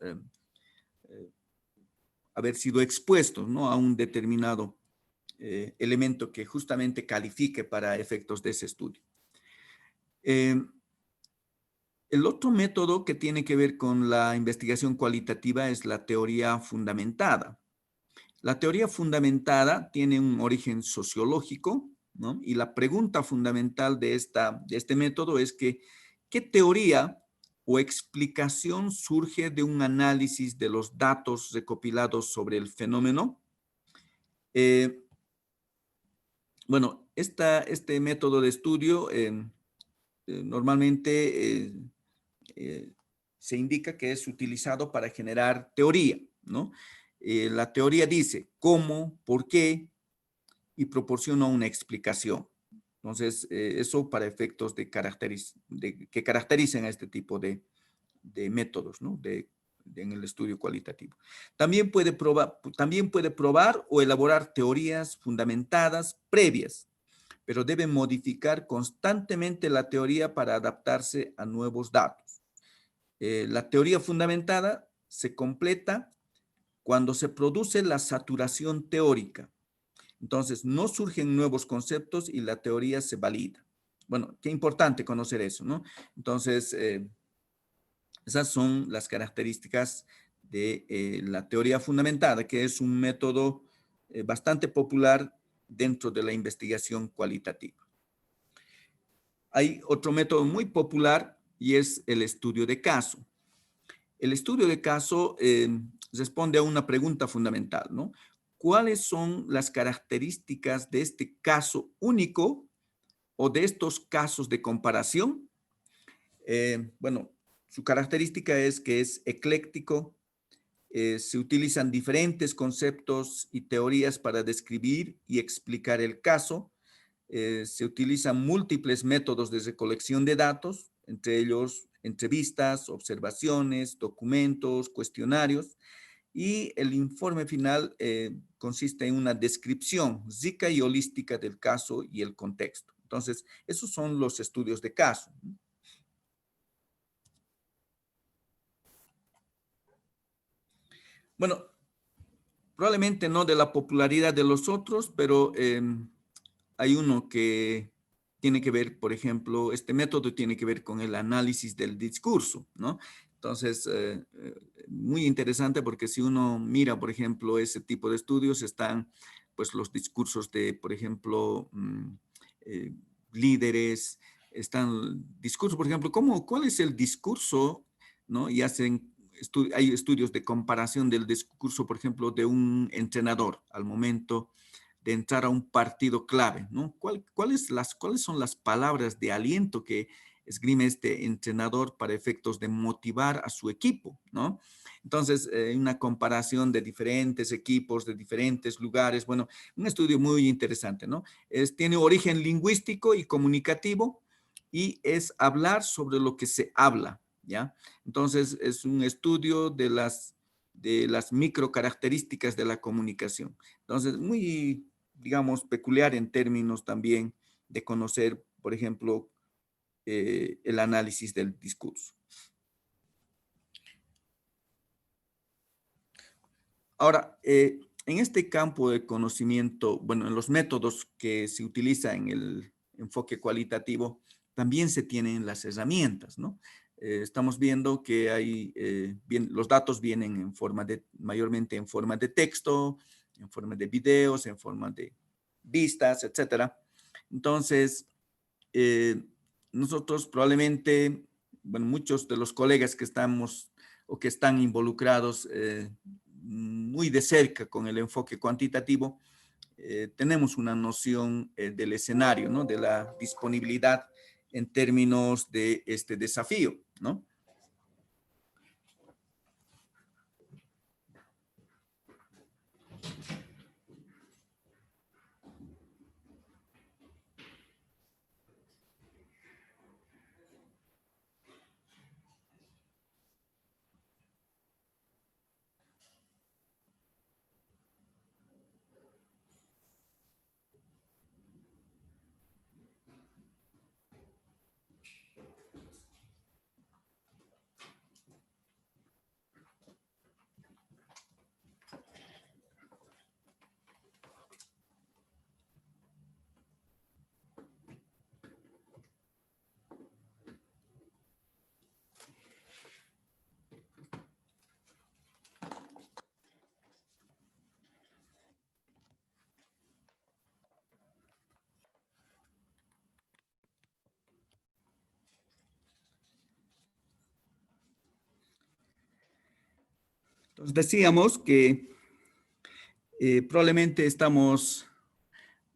haber sido expuestos, ¿no?, a un determinado elemento que justamente califique para efectos de ese estudio. El otro método que tiene que ver con la investigación cualitativa es la teoría fundamentada. La teoría fundamentada tiene un origen sociológico, ¿no? Y la pregunta fundamental de este método es que, ¿qué teoría o explicación surge de un análisis de los datos recopilados sobre el fenómeno? Bueno, este método de estudio normalmente se indica que es utilizado para generar teoría, ¿no? La teoría dice cómo, por qué y proporciona una explicación. Entonces, eso para efectos que caracterizan a este tipo de métodos, ¿no?, en el estudio cualitativo. También puede probar o elaborar teorías fundamentadas previas, pero debe modificar constantemente la teoría para adaptarse a nuevos datos. La teoría fundamentada se completa cuando se produce la saturación teórica. Entonces, no surgen nuevos conceptos y la teoría se valida. Bueno, qué importante conocer eso, ¿no? Entonces, esas son las características de la teoría fundamentada, que es un método bastante popular dentro de la investigación cualitativa. Hay otro método muy popular y es el estudio de caso. El estudio de caso responde a una pregunta fundamental, ¿no? ¿Cuáles son las características de este caso único o de estos casos de comparación? Bueno, su característica es que es ecléctico, se utilizan diferentes conceptos y teorías para describir y explicar el caso, se utilizan múltiples métodos de recolección de datos, entre ellos entrevistas, observaciones, documentos, cuestionarios, y el informe final consiste en una descripción rica y holística del caso y el contexto. Entonces, esos son los estudios de caso. Bueno, probablemente no de la popularidad de los otros, pero hay uno que tiene que ver, por ejemplo, este método tiene que ver con el análisis del discurso, ¿no? Entonces, muy interesante porque si uno mira, por ejemplo, ese tipo de estudios, están pues los discursos de, por ejemplo, eh, líderes, están discursos, por ejemplo, ¿cuál es el discurso, ¿no? Y hay estudios de comparación del discurso, por ejemplo, de un entrenador al momento de entrar a un partido clave, ¿no? ¿Cuáles son las palabras de aliento que esgrime este entrenador para efectos de motivar a su equipo, ¿no? Entonces, una comparación de diferentes equipos, de diferentes lugares, bueno, un estudio muy interesante, ¿no? Tiene origen lingüístico y comunicativo y es hablar sobre lo que se habla, ¿ya? Entonces, es un estudio de las microcaracterísticas de la comunicación. Entonces, muy, digamos, peculiar en términos también de conocer, por ejemplo, el análisis del discurso. Ahora, en este campo de conocimiento, bueno, en los métodos que se utiliza en el enfoque cualitativo, también se tienen las herramientas, ¿no? Estamos viendo que los datos vienen mayormente en forma de texto, en forma de videos, en forma de vistas, etcétera. Entonces, nosotros probablemente, bueno, muchos de los colegas que estamos o que están involucrados muy de cerca con el enfoque cuantitativo, tenemos una noción del escenario, ¿no? De la disponibilidad en términos de este desafío, ¿no? Entonces decíamos que probablemente estamos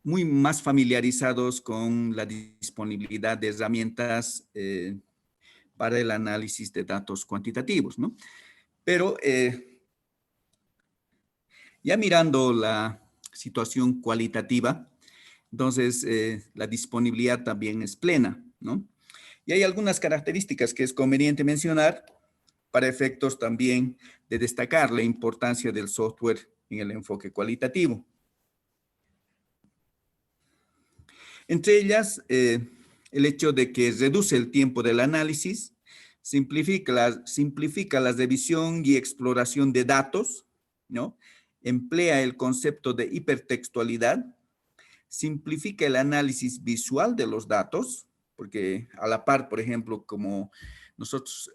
muy más familiarizados con la disponibilidad de herramientas para el análisis de datos cuantitativos, ¿no? Pero ya mirando la situación cualitativa, entonces la disponibilidad también es plena, ¿no? Y hay algunas características que es conveniente mencionar para efectos también de destacar la importancia del software en el enfoque cualitativo. Entre ellas, el hecho de que reduce el tiempo del análisis, simplifica la revisión y exploración de datos, ¿no? Emplea el concepto de hipertextualidad, simplifica el análisis visual de los datos, porque a la par, por ejemplo, como nosotros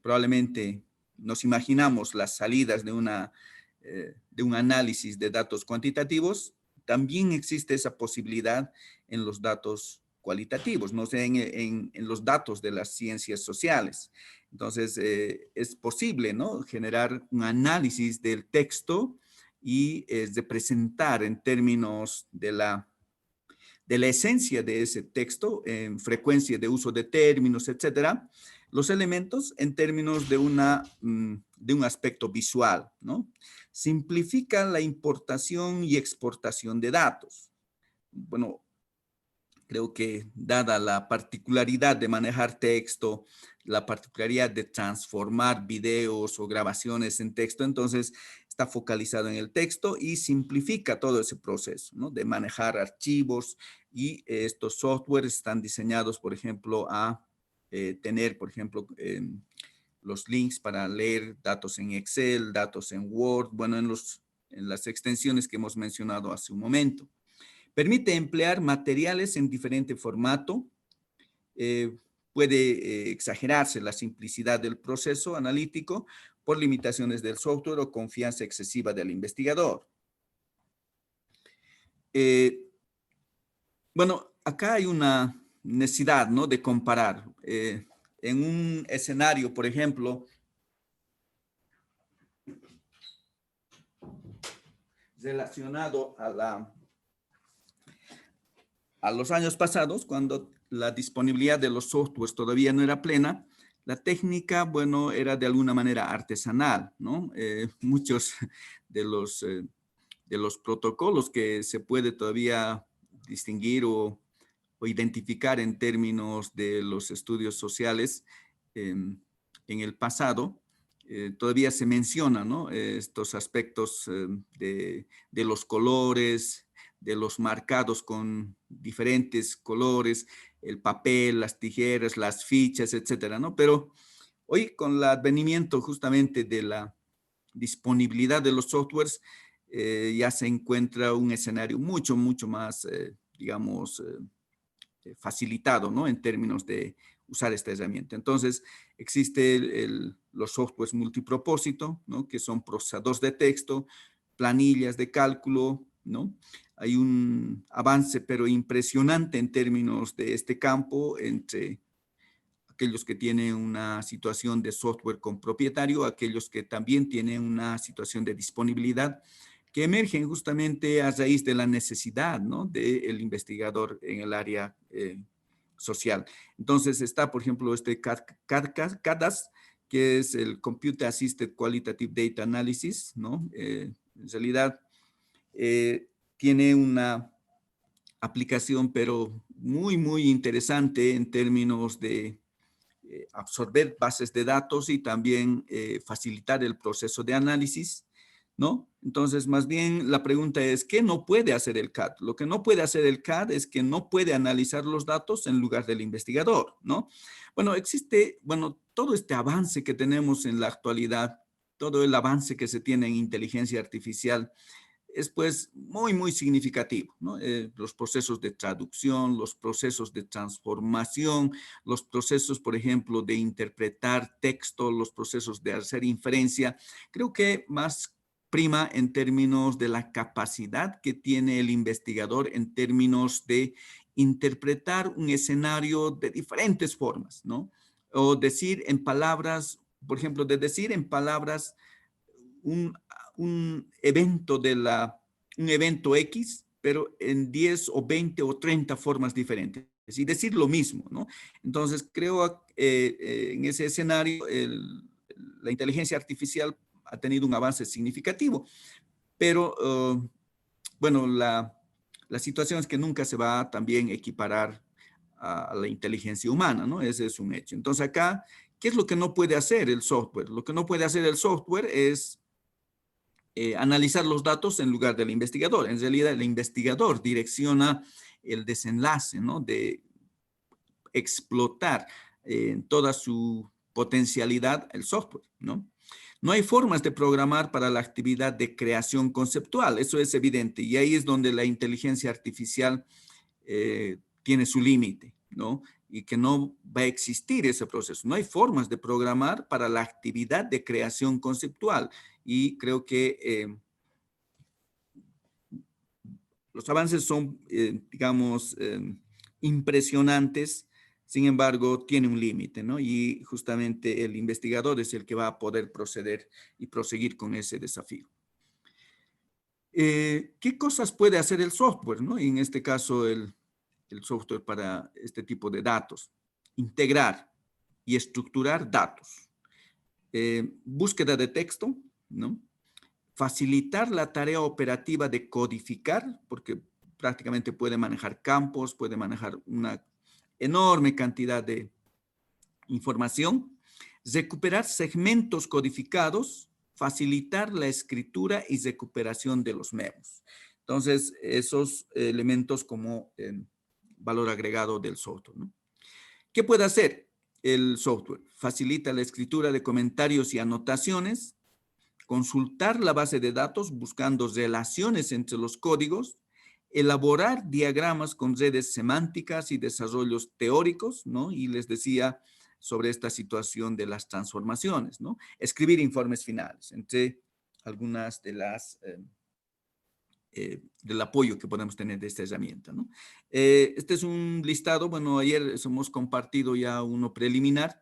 probablemente nos imaginamos las salidas de un análisis de datos cuantitativos, también existe esa posibilidad en los datos cualitativos, no sé, en los datos de las ciencias sociales. Entonces, es posible, ¿no?, generar un análisis del texto y de presentar en términos de la esencia de ese texto, en frecuencia de uso de términos, etcétera, los elementos en términos de un aspecto visual, ¿no? Simplifica la importación y exportación de datos. Bueno, creo que dada la particularidad de manejar texto, la particularidad de transformar videos o grabaciones en texto, entonces está focalizado en el texto y simplifica todo ese proceso, ¿no?, de manejar archivos, y estos softwares están diseñados, por ejemplo, a tener, por ejemplo, los links para leer datos en Excel, datos en Word, bueno, en las extensiones que hemos mencionado hace un momento. Permite emplear materiales en diferente formato. Puede exagerarse la simplicidad del proceso analítico por limitaciones del software o confianza excesiva del investigador. Bueno, acá hay una necesidad, ¿no?, de comparar. En un escenario, por ejemplo, relacionado a los años pasados, cuando la disponibilidad de los softwares todavía no era plena, la técnica, bueno, era de alguna manera artesanal, ¿no? Muchos de los protocolos que se puede todavía distinguir o identificar en términos de los estudios sociales en el pasado, todavía se menciona, ¿no?, estos aspectos de los colores, de los marcados con diferentes colores, el papel, las tijeras, las fichas, etcétera, ¿no? Pero hoy, con el advenimiento justamente de la disponibilidad de los softwares, ya se encuentra un escenario mucho, mucho más, digamos, facilitado, ¿no?, en términos de usar esta herramienta. Entonces, existe los softwares multipropósito, ¿no?, que son procesadores de texto, planillas de cálculo, ¿no? Hay un avance, pero impresionante en términos de este campo, entre aquellos que tienen una situación de software con propietario, aquellos que también tienen una situación de disponibilidad, que emergen justamente a raíz de la necesidad, ¿no?, del investigador en el área social. Entonces está, por ejemplo, este CADAS, que es el Computer Assisted Qualitative Data Analysis, ¿no? En realidad tiene una aplicación, pero muy, muy interesante en términos de absorber bases de datos y también facilitar el proceso de análisis, ¿no? Entonces, más bien la pregunta es, ¿qué no puede hacer el CAD? Lo que no puede hacer el CAD es que no puede analizar los datos en lugar del investigador, ¿no? Bueno, existe, bueno, todo este avance que tenemos en la actualidad, todo el avance que se tiene en inteligencia artificial, es pues muy, muy significativo, ¿no? Los procesos de traducción, los procesos de transformación, los procesos, por ejemplo, de interpretar texto, los procesos de hacer inferencia, creo que más prima en términos de la capacidad que tiene el investigador en términos de interpretar un escenario de diferentes formas, ¿no? O decir en palabras, por ejemplo, de decir en palabras un evento un evento X, pero en 10 o 20 o 30 formas diferentes. Y decir lo mismo, ¿no? Entonces, creo en ese escenario la inteligencia artificial ha tenido un avance significativo, pero bueno, la situación es que nunca se va a también equiparar a la inteligencia humana, ¿no? Ese es un hecho. Entonces acá, ¿qué es lo que no puede hacer el software? Lo que no puede hacer el software es analizar los datos en lugar del investigador. En realidad, el investigador direcciona el desenlace, ¿no? De explotar en toda su potencialidad el software, ¿no? No hay formas de programar para la actividad de creación conceptual, eso es evidente, y ahí es donde la inteligencia artificial tiene su límite, ¿no? Y que no va a existir ese proceso. No hay formas de programar para la actividad de creación conceptual, y creo que los avances son, digamos, impresionantes. Sin embargo, tiene un límite, ¿no? Y justamente el investigador es el que va a poder proceder y proseguir con ese desafío. ¿Qué cosas puede hacer el software, ¿no? Y en este caso, el software para este tipo de datos. Integrar y estructurar datos. Búsqueda de texto, ¿no? Facilitar la tarea operativa de codificar, porque prácticamente puede manejar campos, puede manejar una enorme cantidad de información. Recuperar segmentos codificados, facilitar la escritura y recuperación de los memos. Entonces, esos elementos como valor agregado del software, ¿no? ¿Qué puede hacer el software? Facilita la escritura de comentarios y anotaciones, consultar la base de datos buscando relaciones entre los códigos, elaborar diagramas con redes semánticas y desarrollos teóricos, ¿no? Y les decía sobre esta situación de las transformaciones, ¿no? Escribir informes finales, entre algunas de las del apoyo que podemos tener de esta herramienta, ¿no? Este es un listado, bueno, ayer hemos compartido ya uno preliminar,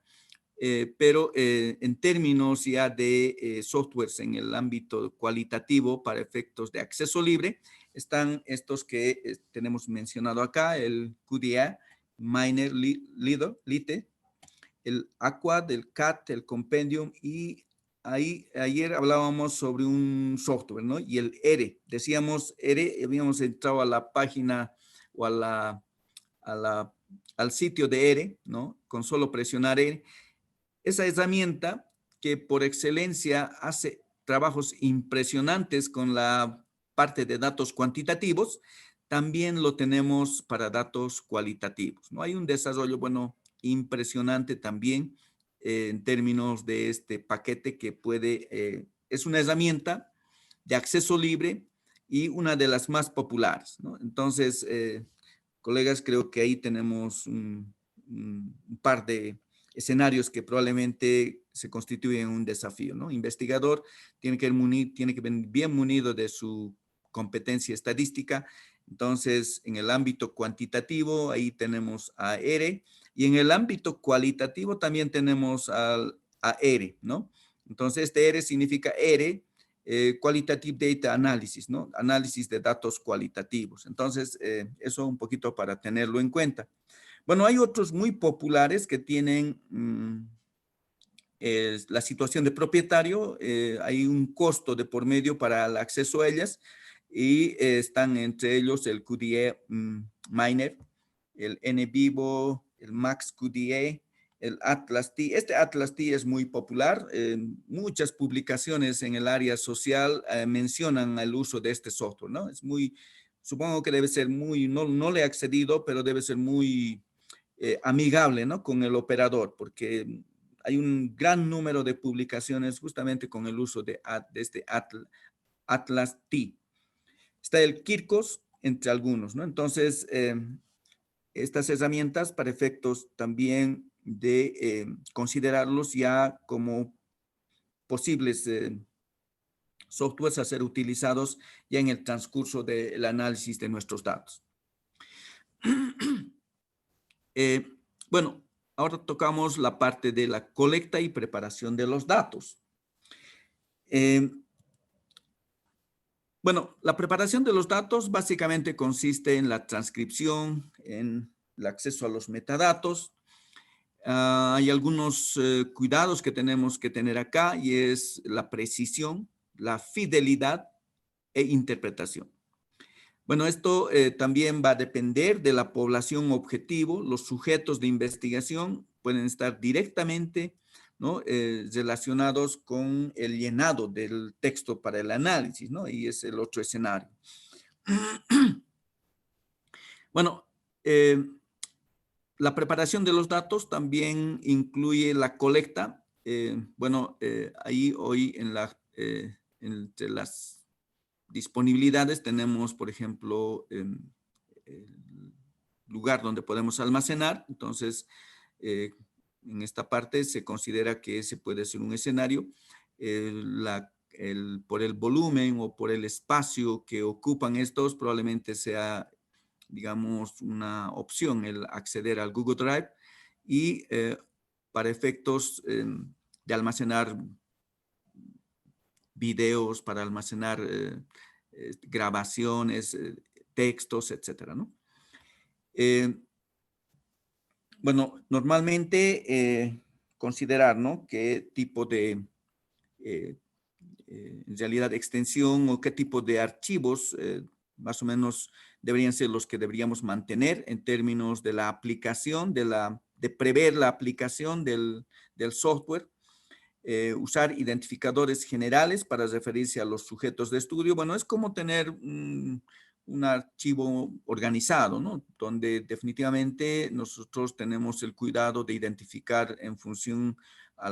pero en términos ya de softwares en el ámbito cualitativo para efectos de acceso libre, están estos que tenemos mencionado acá, el QDA, Miner, Lite, el Aquad, el CAT, el Compendium, y ahí ayer hablábamos sobre un software, ¿no? Y el ERE, decíamos ERE, habíamos entrado a la página o a la, al sitio de ERE, ¿no? Con solo presionar ERE, esa herramienta que por excelencia hace trabajos impresionantes con la parte de datos cuantitativos, también lo tenemos para datos cualitativos, ¿no? Hay un desarrollo, bueno, impresionante también en términos de este paquete que es una herramienta de acceso libre y una de las más populares, ¿no? Entonces, colegas, creo que ahí tenemos un par de escenarios que probablemente se constituyen un desafío, ¿no? Investigador tiene que venir bien munido de su competencia estadística. Entonces, en el ámbito cuantitativo, ahí tenemos a ERE, y en el ámbito cualitativo también tenemos a ERE, ¿no? Entonces, este ERE significa ERE, Qualitative Data Analysis, ¿no? Análisis de datos cualitativos. Entonces, eso un poquito para tenerlo en cuenta. Bueno, hay otros muy populares que tienen la situación de propietario, hay un costo de por medio para el acceso a ellas, y están entre ellos el QDA Miner, el NVivo, el Max QDA, el Atlas T. Este Atlas T es muy popular. Muchas publicaciones en el área social mencionan el uso de este software, ¿no? Es muy, supongo que debe ser muy, no le he accedido, pero debe ser muy amigable, ¿no? Con el operador, porque hay un gran número de publicaciones justamente con el uso de este Atlas T. Está el Kirkos, entre algunos, ¿no? Entonces, estas herramientas para efectos también de considerarlos ya como posibles softwares a ser utilizados ya en el transcurso del análisis de nuestros datos. Bueno, ahora tocamos la parte de la colecta y preparación de los datos. Bueno, la preparación de los datos básicamente consiste en la transcripción, en el acceso a los metadatos. Hay algunos cuidados que tenemos que tener acá y es la precisión, la fidelidad e interpretación. Bueno, esto también va a depender de la población objetivo. Los sujetos de investigación pueden estar directamente, ¿no? Relacionados con el llenado del texto para el análisis, ¿no? Y es el otro escenario. Bueno, la preparación de los datos también incluye la colecta. Ahí hoy entre las disponibilidades tenemos, por ejemplo, el lugar donde podemos almacenar. Entonces, en esta parte se considera que ese puede ser un escenario. Por el volumen o por el espacio que ocupan estos, probablemente sea, digamos, una opción el acceder al Google Drive y para efectos de almacenar videos, para almacenar grabaciones, textos, etcétera, ¿no? Normalmente considerar, ¿no? Qué tipo de, en realidad, extensión o qué tipo de archivos más o menos deberían ser los que deberíamos mantener en términos de la aplicación, de prever la aplicación del software. Usar identificadores generales para referirse a los sujetos de estudio. Bueno, es como tener un archivo organizado, ¿no? Donde definitivamente nosotros tenemos el cuidado de identificar en función a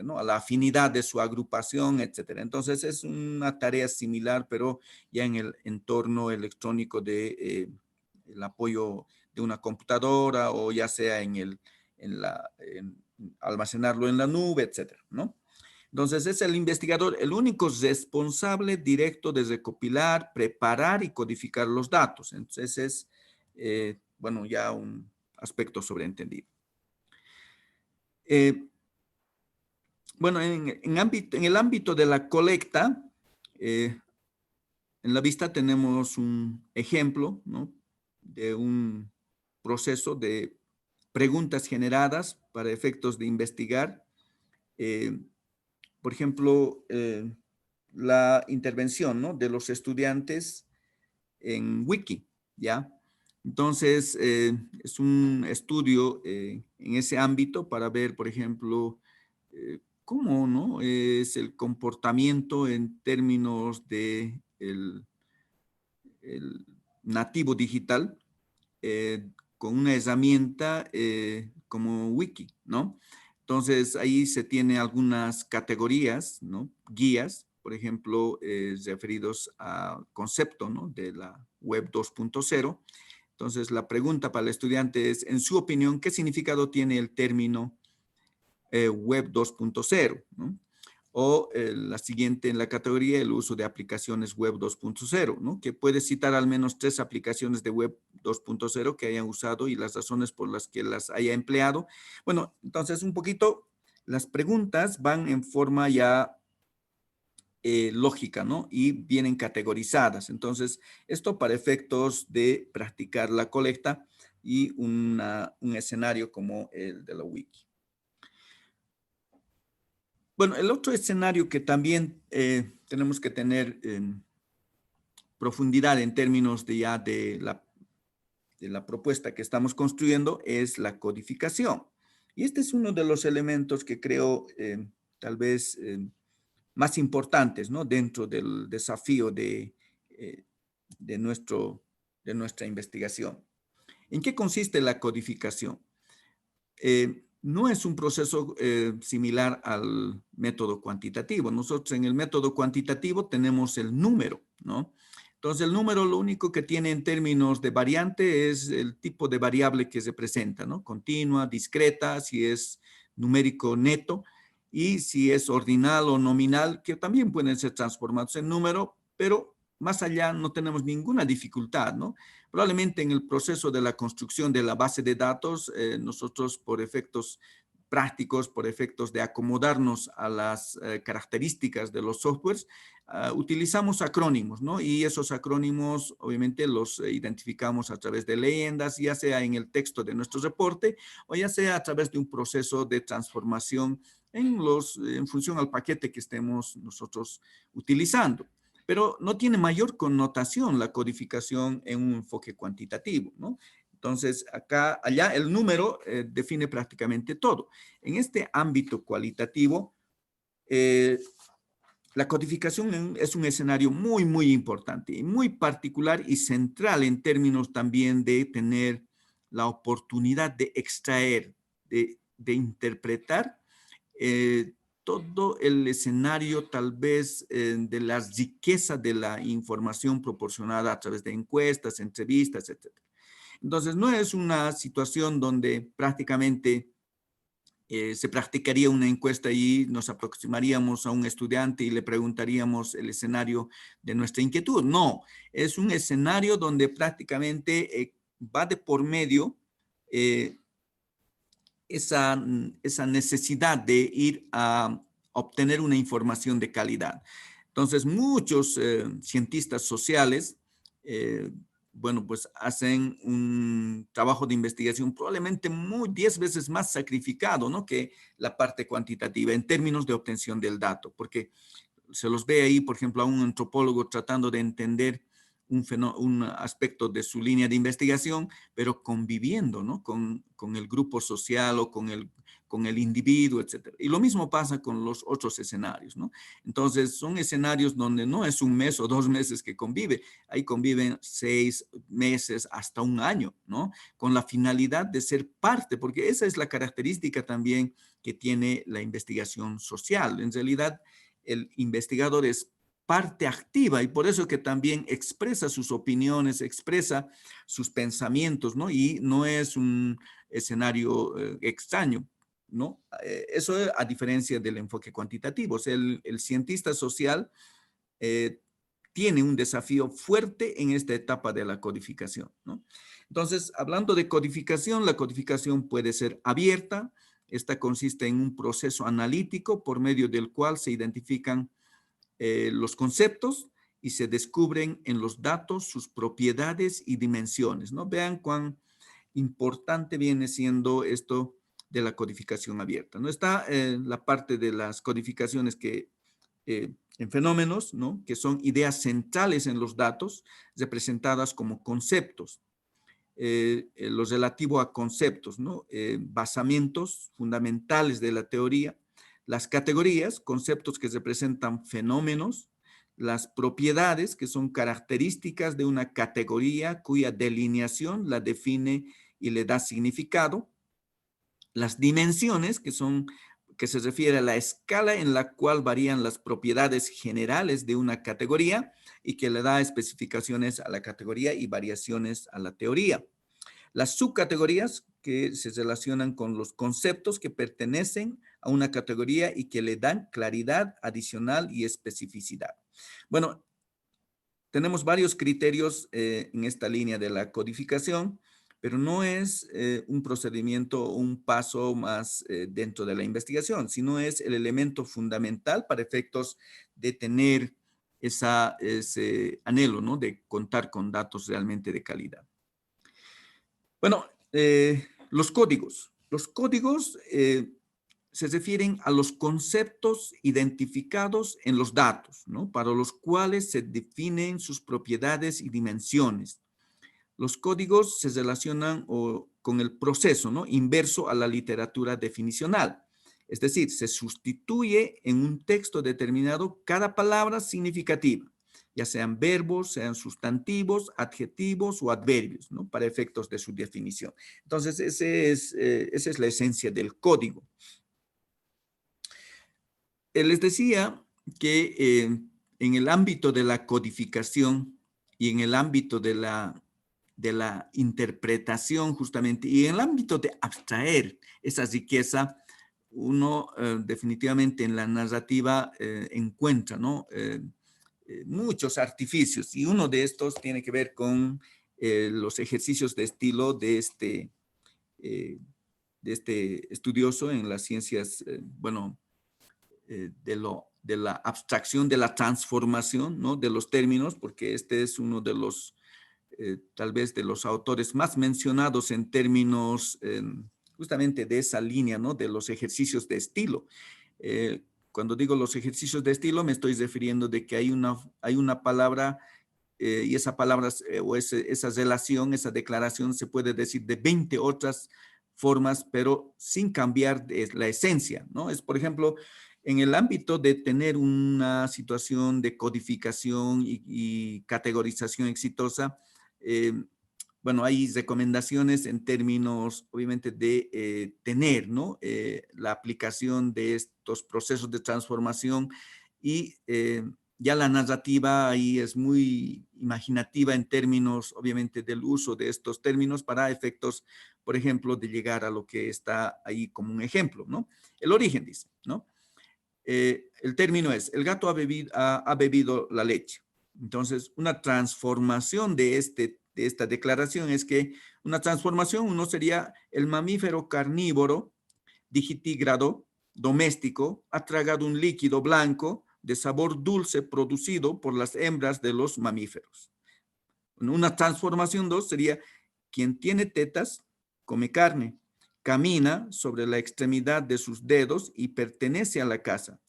¿no? a la afinidad de su agrupación, etcétera. Entonces, es una tarea similar, pero ya en el entorno electrónico de el apoyo de una computadora o ya sea en almacenarlo en la nube, etcétera, ¿no? Entonces, es el investigador el único responsable directo de recopilar, preparar y codificar los datos. Entonces, es, ya un aspecto sobreentendido. En el ámbito de la colecta, en la vista tenemos un ejemplo, ¿no? De un proceso de preguntas generadas para efectos de investigar. Por ejemplo, la intervención, ¿no? de los estudiantes en Wiki, ¿ya? Entonces, es un estudio en ese ámbito para ver, por ejemplo, cómo, ¿no? es el comportamiento en términos de el nativo digital con una herramienta como Wiki, ¿no? Entonces, ahí se tiene algunas categorías, ¿no? Guías, por ejemplo, referidos al concepto, ¿no? de la web 2.0. Entonces, la pregunta para el estudiante es, en su opinión, ¿qué significado tiene el término web 2.0? ¿no? O la siguiente en la categoría, el uso de aplicaciones web 2.0, ¿no? Que puede citar al menos 3 aplicaciones de web 2.0 que hayan usado y las razones por las que las haya empleado. Bueno, entonces un poquito las preguntas van en forma ya lógica, ¿no? Y vienen categorizadas. Entonces, esto para efectos de practicar la colecta y un escenario como el de la wiki. Bueno, el otro escenario que también tenemos que tener en profundidad en términos de la propuesta que estamos construyendo es la codificación. Y este es uno de los elementos que creo tal vez más importantes, ¿no? Dentro del desafío de nuestra investigación. ¿En qué consiste la codificación? No es un proceso similar al método cuantitativo. Nosotros en el método cuantitativo tenemos el número, ¿no? Entonces, el número lo único que tiene en términos de variante es el tipo de variable que se presenta, ¿no? Continua, discreta, si es numérico neto, y si es ordinal o nominal, que también pueden ser transformados en número, pero más allá no tenemos ninguna dificultad, ¿no? Probablemente en el proceso de la construcción de la base de datos, nosotros por efectos prácticos, por efectos de acomodarnos a las características de los softwares, utilizamos acrónimos, ¿no? Y esos acrónimos, obviamente, los identificamos a través de leyendas, ya sea en el texto de nuestro reporte o ya sea a través de un proceso de transformación en función al paquete que estemos nosotros utilizando. Pero no tiene mayor connotación la codificación en un enfoque cuantitativo, ¿no? Entonces, allá el número define prácticamente todo. En este ámbito cualitativo, la codificación es un escenario muy, muy importante y muy particular y central en términos también de tener la oportunidad de extraer, de interpretar todo el escenario tal vez de la riqueza de la información proporcionada a través de encuestas, entrevistas, etc. Entonces, no es una situación donde prácticamente se practicaría una encuesta y nos aproximaríamos a un estudiante y le preguntaríamos el escenario de nuestra inquietud. No, es un escenario donde prácticamente va de por medio esa necesidad de ir a obtener una información de calidad. Entonces, muchos cientistas sociales, bueno, pues hacen un trabajo de investigación probablemente 10 veces más sacrificado, ¿no? Que la parte cuantitativa en términos de obtención del dato, porque se los ve ahí, por ejemplo, a un antropólogo tratando de entender un aspecto de su línea de investigación, pero conviviendo, ¿no? con el grupo social o con el individuo, etc. Y lo mismo pasa con los otros escenarios, ¿no? Entonces, son escenarios donde no es un mes o 2 meses que convive, ahí conviven 6 meses hasta un año, ¿no? Con la finalidad de ser parte, porque esa es la característica también que tiene la investigación social. En realidad, el investigador es parte activa y por eso que también expresa sus opiniones, expresa sus pensamientos, ¿no? Y no es un escenario extraño, ¿no? Eso a diferencia del enfoque cuantitativo. O sea, el cientista social tiene un desafío fuerte en esta etapa de la codificación, ¿no? Entonces, hablando de codificación, la codificación puede ser abierta. Esta consiste en un proceso analítico por medio del cual se identifican los conceptos y se descubren en los datos sus propiedades y dimensiones, ¿no? Vean cuán importante viene siendo esto de la codificación abierta, ¿no? Está la parte de las codificaciones que en fenómenos, ¿no? Que son ideas centrales en los datos representadas como conceptos. Lo relativo a conceptos, ¿no? Basamientos fundamentales de la teoría, las categorías, conceptos que representan fenómenos, las propiedades, que son características de una categoría cuya delineación la define y le da significado, las dimensiones, que se refiere a la escala en la cual varían las propiedades generales de una categoría y que le da especificaciones a la categoría y variaciones a la teoría. Las subcategorías que se relacionan con los conceptos que pertenecen a una categoría y que le dan claridad adicional y especificidad. Bueno, tenemos varios criterios en esta línea de la codificación, pero no es un procedimiento o un paso más dentro de la investigación, sino es el elemento fundamental para efectos de tener ese anhelo, ¿no? De contar con datos realmente de calidad. Bueno, los códigos. Los códigos se refieren a los conceptos identificados en los datos, ¿no? Para los cuales se definen sus propiedades y dimensiones. Los códigos se relacionan con el proceso, ¿no? Inverso a la literatura definicional. Es decir, se sustituye en un texto determinado cada palabra significativa, ya sean verbos, sean sustantivos, adjetivos o adverbios, ¿no? Para efectos de su definición. Entonces, esa es la esencia del código. Les decía que en el ámbito de la codificación y en el ámbito de la interpretación justamente y en el ámbito de abstraer esa riqueza, uno definitivamente en la narrativa encuentra, ¿no? Muchos artificios y uno de estos tiene que ver con los ejercicios de estilo de de este estudioso en las ciencias, bueno, de la abstracción, de la transformación, ¿no? De los términos, porque este es uno de los, tal vez de los autores más mencionados en términos justamente de esa línea, ¿no? De los ejercicios de estilo. Cuando digo los ejercicios de estilo, me estoy refiriendo de que hay una palabra y esa palabra o esa relación, esa declaración se puede decir de 20 otras formas, pero sin cambiar la esencia, ¿no? Es, por ejemplo, en el ámbito de tener una situación de codificación y categorización exitosa, eh, bueno, hay recomendaciones en términos, obviamente, de tener, ¿no? La aplicación de estos procesos de transformación y ya la narrativa ahí es muy imaginativa en términos, obviamente, del uso de estos términos para efectos, por ejemplo, de llegar a lo que está ahí como un ejemplo, ¿no? El origen dice, ¿no? El término es, el gato ha bebido la leche. Entonces, una transformación de esta declaración es que una transformación, uno sería el mamífero carnívoro digitígrado doméstico ha tragado un líquido blanco de sabor dulce producido por las hembras de los mamíferos. Una transformación 2 sería quien tiene tetas come carne, camina sobre la extremidad de sus dedos y pertenece a la casa.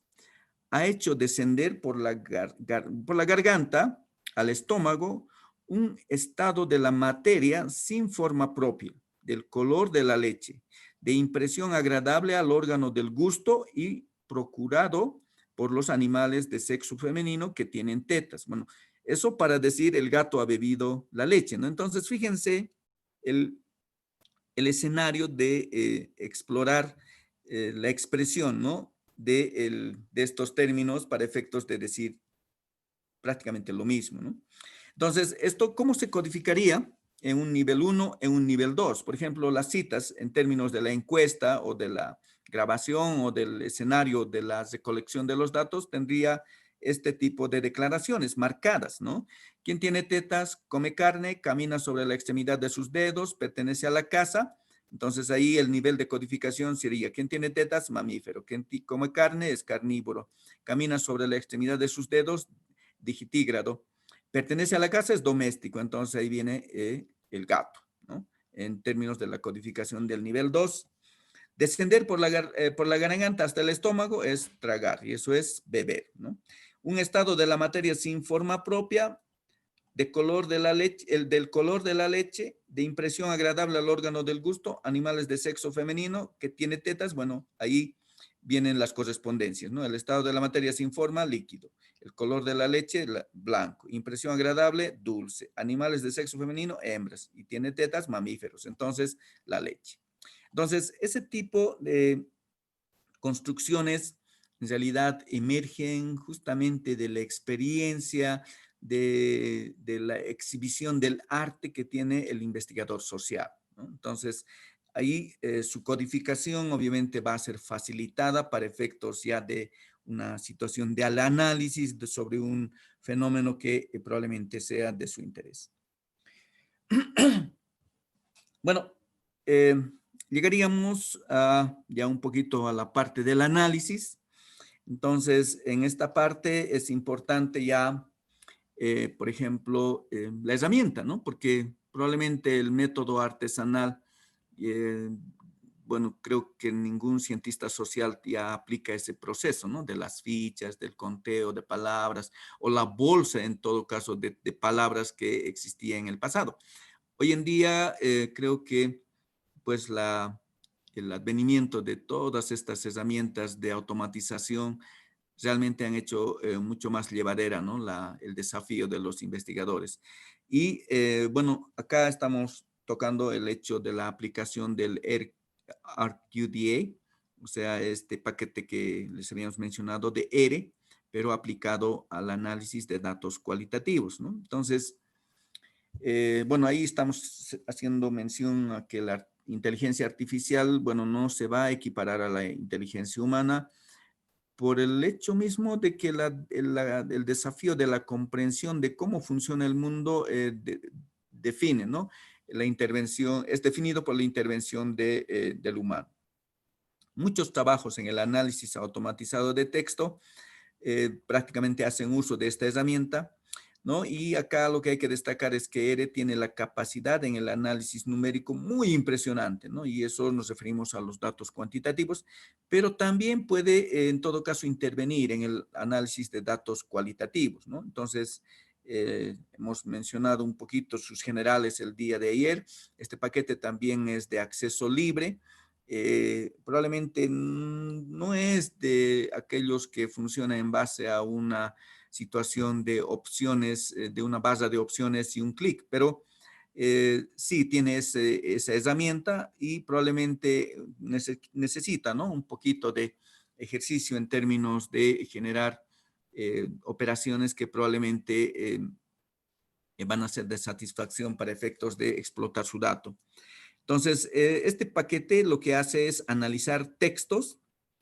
Ha hecho descender por la garganta al estómago un estado de la materia sin forma propia, del color de la leche, de impresión agradable al órgano del gusto y procurado por los animales de sexo femenino que tienen tetas. Bueno, eso para decir el gato ha bebido la leche, ¿no? Entonces, fíjense el, el escenario de explorar la expresión, ¿no? De estos términos para efectos de decir prácticamente lo mismo, ¿no? Entonces, ¿esto cómo se codificaría en un nivel 1, en un nivel 2? Por ejemplo, las citas en términos de la encuesta o de la grabación o del escenario de la recolección de los datos tendría este tipo de declaraciones marcadas, ¿no? Quien tiene tetas, come carne, camina sobre la extremidad de sus dedos, pertenece a la casa. Entonces ahí el nivel de codificación sería, quien tiene tetas, mamífero, quien come carne es carnívoro, camina sobre la extremidad de sus dedos, digitígrado, pertenece a la casa es doméstico, entonces ahí viene el gato, ¿no? En términos de la codificación del nivel 2. Descender por la garganta hasta el estómago es tragar y eso es beber, ¿no? Un estado de la materia sin forma propia, de color de la leche, el del color de la leche, de impresión agradable al órgano del gusto, animales de sexo femenino que tiene tetas, bueno, ahí vienen las correspondencias, ¿no? El estado de la materia sin forma, líquido. El color de la leche, blanco. Impresión agradable, dulce. Animales de sexo femenino, hembras. Y tiene tetas, mamíferos. Entonces, la leche. Entonces, ese tipo de construcciones en realidad emergen justamente de la experiencia, de la exhibición del arte que tiene el investigador social, ¿no? Entonces, ahí su codificación obviamente va a ser facilitada para efectos ya de una situación de análisis sobre un fenómeno que probablemente sea de su interés. Bueno, llegaríamos ya un poquito a la parte del análisis. Entonces, en esta parte es importante ya, por ejemplo, la herramienta, ¿no? Porque probablemente el método artesanal, eh, bueno, creo que ningún cientista social ya aplica ese proceso, ¿no? De las fichas, del conteo de palabras o la bolsa, en todo caso, de palabras que existía en el pasado. Hoy en día, creo que, pues, el advenimiento de todas estas herramientas de automatización realmente han hecho mucho más llevadera, ¿no? El desafío de los investigadores. Y bueno, acá estamos tocando el hecho de la aplicación del RQDA, o sea, este paquete que les habíamos mencionado de R, pero aplicado al análisis de datos cualitativos, ¿no? Entonces, bueno, ahí estamos haciendo mención a que la inteligencia artificial, bueno, no se va a equiparar a la inteligencia humana, por el hecho mismo de que el desafío de la comprensión de cómo funciona el mundo define, ¿no? La intervención, es definido por la intervención del humano. muchos trabajos en el análisis automatizado de texto prácticamente hacen uso de esta herramienta, ¿no? Y acá lo que hay que destacar es que ERE tiene la capacidad en el análisis numérico muy impresionante, ¿no? Y eso nos referimos a los datos cuantitativos, pero también puede, en todo caso, intervenir en el análisis de datos cualitativos, ¿no? Entonces, hemos mencionado un poquito sus generales el día de ayer. Este paquete también es de acceso libre. Probablemente no es de aquellos que funcionan en base a una situación de opciones, de una barra de opciones y un clic, pero sí tiene esa herramienta y probablemente necesita, ¿no? Un poquito de ejercicio en términos de generar operaciones que probablemente van a ser de satisfacción para efectos de explotar su dato. Entonces, este paquete lo que hace es analizar textos,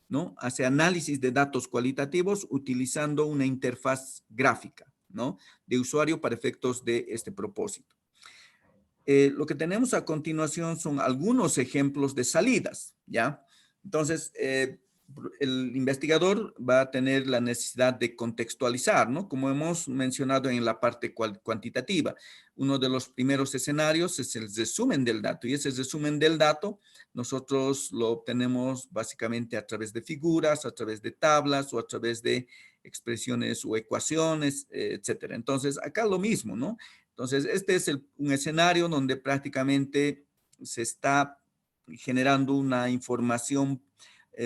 ¿no? Hace análisis de datos cualitativos utilizando una interfaz gráfica, ¿no? De usuario para efectos de este propósito. Lo que tenemos a continuación son algunos ejemplos de salidas, ¿ya? Entonces, el investigador va a tener la necesidad de contextualizar, ¿no? Como hemos mencionado en la parte cuantitativa, uno de los primeros escenarios es el resumen del dato, y ese resumen del dato nosotros lo obtenemos básicamente a través de figuras, a través de tablas o a través de expresiones o ecuaciones, etcétera. Entonces, acá lo mismo, ¿no? Entonces, este es un escenario donde prácticamente se está generando una información,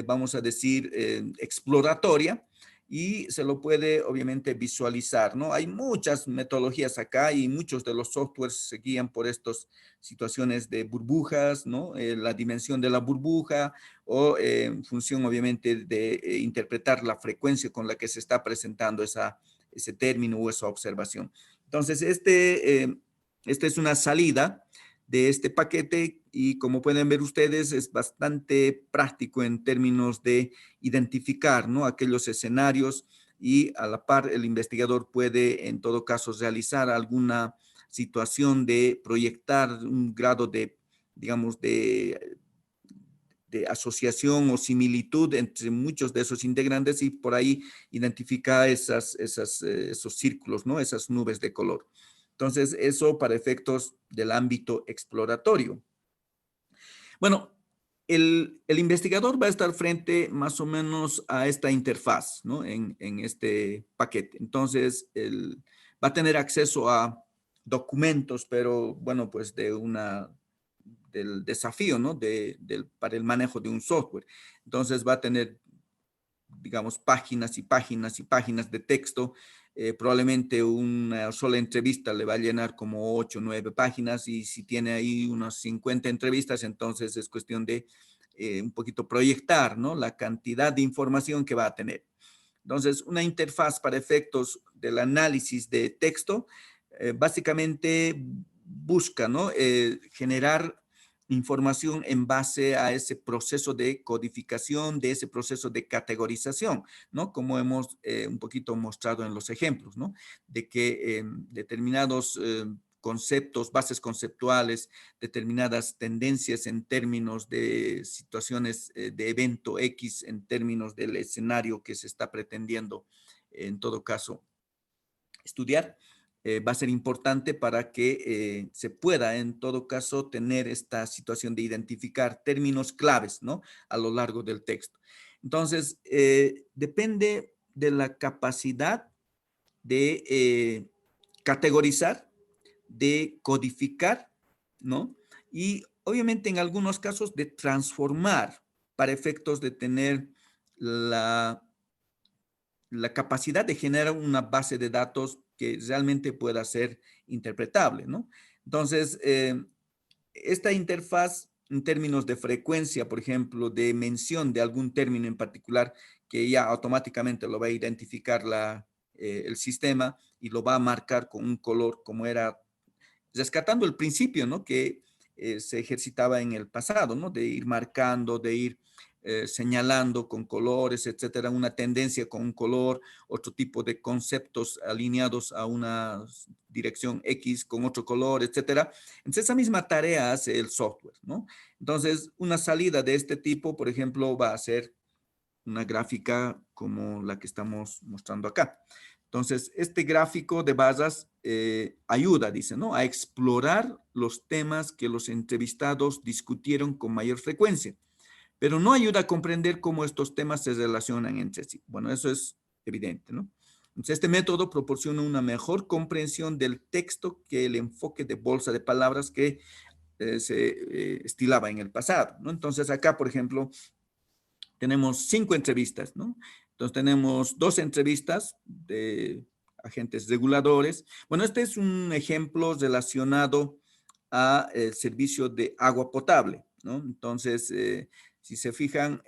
vamos a decir, exploratoria y se lo puede obviamente visualizar, ¿no? Hay muchas metodologías acá y muchos de los softwares se guían por estas situaciones de burbujas, ¿no? La dimensión de la burbuja o en función obviamente de interpretar la frecuencia con la que se está presentando ese término o esa observación. Entonces, esta es una salida de este paquete y como pueden ver ustedes es bastante práctico en términos de identificar, ¿no? Aquellos escenarios y a la par el investigador puede en todo caso realizar alguna situación de proyectar un grado de, digamos, de asociación o similitud entre muchos de esos integrantes y por ahí identificar esos círculos, ¿no? Esas nubes de color. Entonces, eso para efectos del ámbito exploratorio. Bueno, el investigador va a estar frente más o menos a esta interfaz, ¿no? En este paquete. Entonces, él va a tener acceso a documentos, pero bueno, pues del desafío, ¿no? Para el manejo de un software. Entonces va a tener, digamos, páginas y páginas y páginas de texto. Probablemente una sola entrevista le va a llenar como 8 o 9 páginas y si tiene ahí unas 50 entrevistas, entonces es cuestión de un poquito proyectar, ¿no? La cantidad de información que va a tener. Entonces, una interfaz para efectos del análisis de texto básicamente busca, ¿no? Generar información en base a ese proceso de codificación, de ese proceso de categorización, ¿no? Como hemos un poquito mostrado en los ejemplos, ¿no? De que determinados conceptos, bases conceptuales, determinadas tendencias en términos de situaciones de evento X, en términos del escenario que se está pretendiendo, en todo caso, estudiar, va a ser importante para que se pueda, en todo caso, tener esta situación de identificar términos claves, ¿no? A lo largo del texto. Entonces, depende de la capacidad de categorizar, de codificar, ¿no? Y obviamente en algunos casos de transformar para efectos de tener la la capacidad de generar una base de datos que realmente pueda ser interpretable, ¿no? Entonces, esta interfaz en términos de frecuencia, por ejemplo, de mención de algún término en particular, que ya automáticamente lo va a identificar el sistema y lo va a marcar con un color como era, rescatando el principio, ¿no? Que se ejercitaba en el pasado, ¿no? De ir marcando, de ir señalando con colores, etcétera, una tendencia con un color, otro tipo de conceptos alineados a una dirección X con otro color, etcétera. Entonces, esa misma tarea hace el software, ¿no? Entonces, una salida de este tipo, por ejemplo, va a ser una gráfica como la que estamos mostrando acá. Entonces, este gráfico de barras ayuda, dice, ¿no? A explorar los temas que los entrevistados discutieron con mayor frecuencia, pero no ayuda a comprender cómo estos temas se relacionan entre sí. Bueno, eso es evidente, ¿no? Entonces, este método proporciona una mejor comprensión del texto que el enfoque de bolsa de palabras que se estilaba en el pasado, ¿no? Entonces, acá, por ejemplo, tenemos 5 entrevistas, ¿no? Entonces tenemos 2 entrevistas de agentes reguladores. Bueno, este es un ejemplo relacionado a el servicio de agua potable, ¿no? Entonces, si se fijan,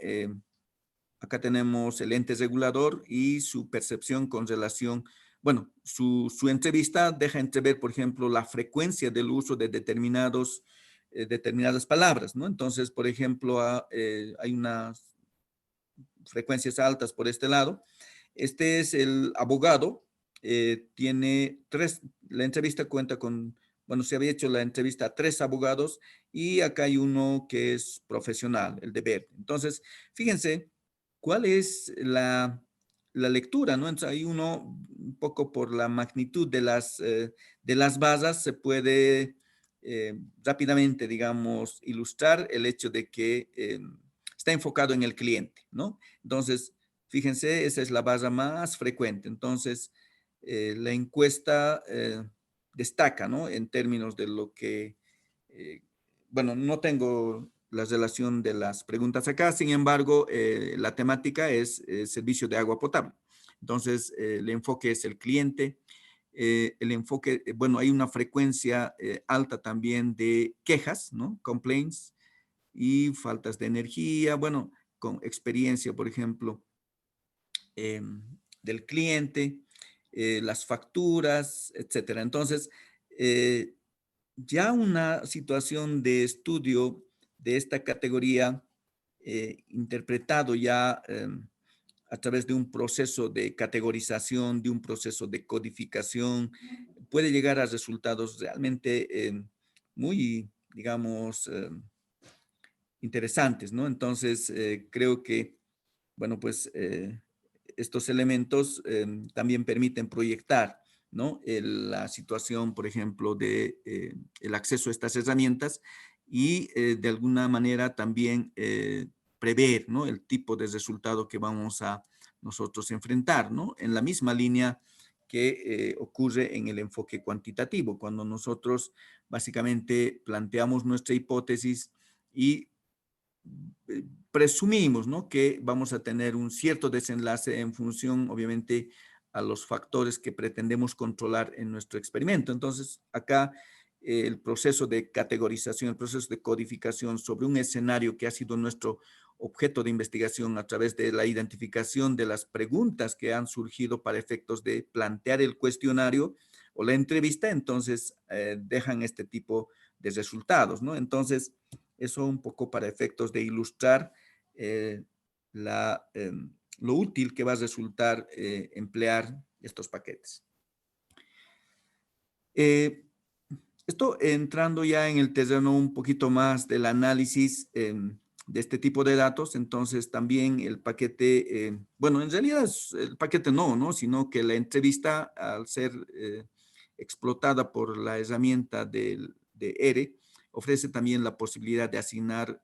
acá tenemos el ente regulador y su percepción con relación, bueno, su entrevista deja entrever, por ejemplo, la frecuencia del uso de determinadas palabras, ¿no? Entonces, por ejemplo, hay unas frecuencias altas por este lado. Este es el abogado, tiene 3, la entrevista cuenta con, bueno, se había hecho la entrevista a 3 abogados y acá hay uno que es profesional, el de ver. Entonces, fíjense, ¿cuál es la lectura, ¿no? Entonces, hay uno, un poco por la magnitud de las bazas, se puede rápidamente, digamos, ilustrar el hecho de que está enfocado en el cliente, ¿no? Entonces, fíjense, esa es la barra más frecuente. Entonces, la encuesta destaca, ¿no? En términos de lo que, eh, bueno, no tengo la relación de las preguntas acá, sin embargo, la temática es servicio de agua potable. Entonces, el enfoque es el cliente. El enfoque, bueno, hay una frecuencia alta también de quejas, ¿no? Complaints y faltas de energía, bueno, con experiencia, por ejemplo, eh, del cliente, las facturas, etcétera. Entonces, eh, ya una situación de estudio de esta categoría, interpretado ya a través de un proceso de categorización, de un proceso de codificación, puede llegar a resultados realmente muy, digamos, interesantes, ¿no? Entonces, creo que, bueno, pues estos elementos también permiten proyectar, ¿no? La situación, por ejemplo, de el acceso a estas herramientas y de alguna manera también prever, ¿no? El tipo de resultado que vamos a nosotros enfrentar, ¿no? En la misma línea que ocurre en el enfoque cuantitativo, cuando nosotros básicamente planteamos nuestra hipótesis y presumimos, ¿no? Que vamos a tener un cierto desenlace en función, obviamente, a los factores que pretendemos controlar en nuestro experimento. Entonces, acá el proceso de categorización, el proceso de codificación sobre un escenario que ha sido nuestro objeto de investigación a través de la identificación de las preguntas que han surgido para efectos de plantear el cuestionario o la entrevista, entonces dejan este tipo de resultados, ¿no? Entonces, eso un poco para efectos de ilustrar eh, lo útil que va a resultar emplear estos paquetes. Eh, Esto entrando ya en el terreno un poquito más del análisis de este tipo de datos, entonces también el paquete, bueno, en realidad el paquete no, ¿no? Sino que la entrevista al ser explotada por la herramienta de ERE, ofrece también la posibilidad de asignar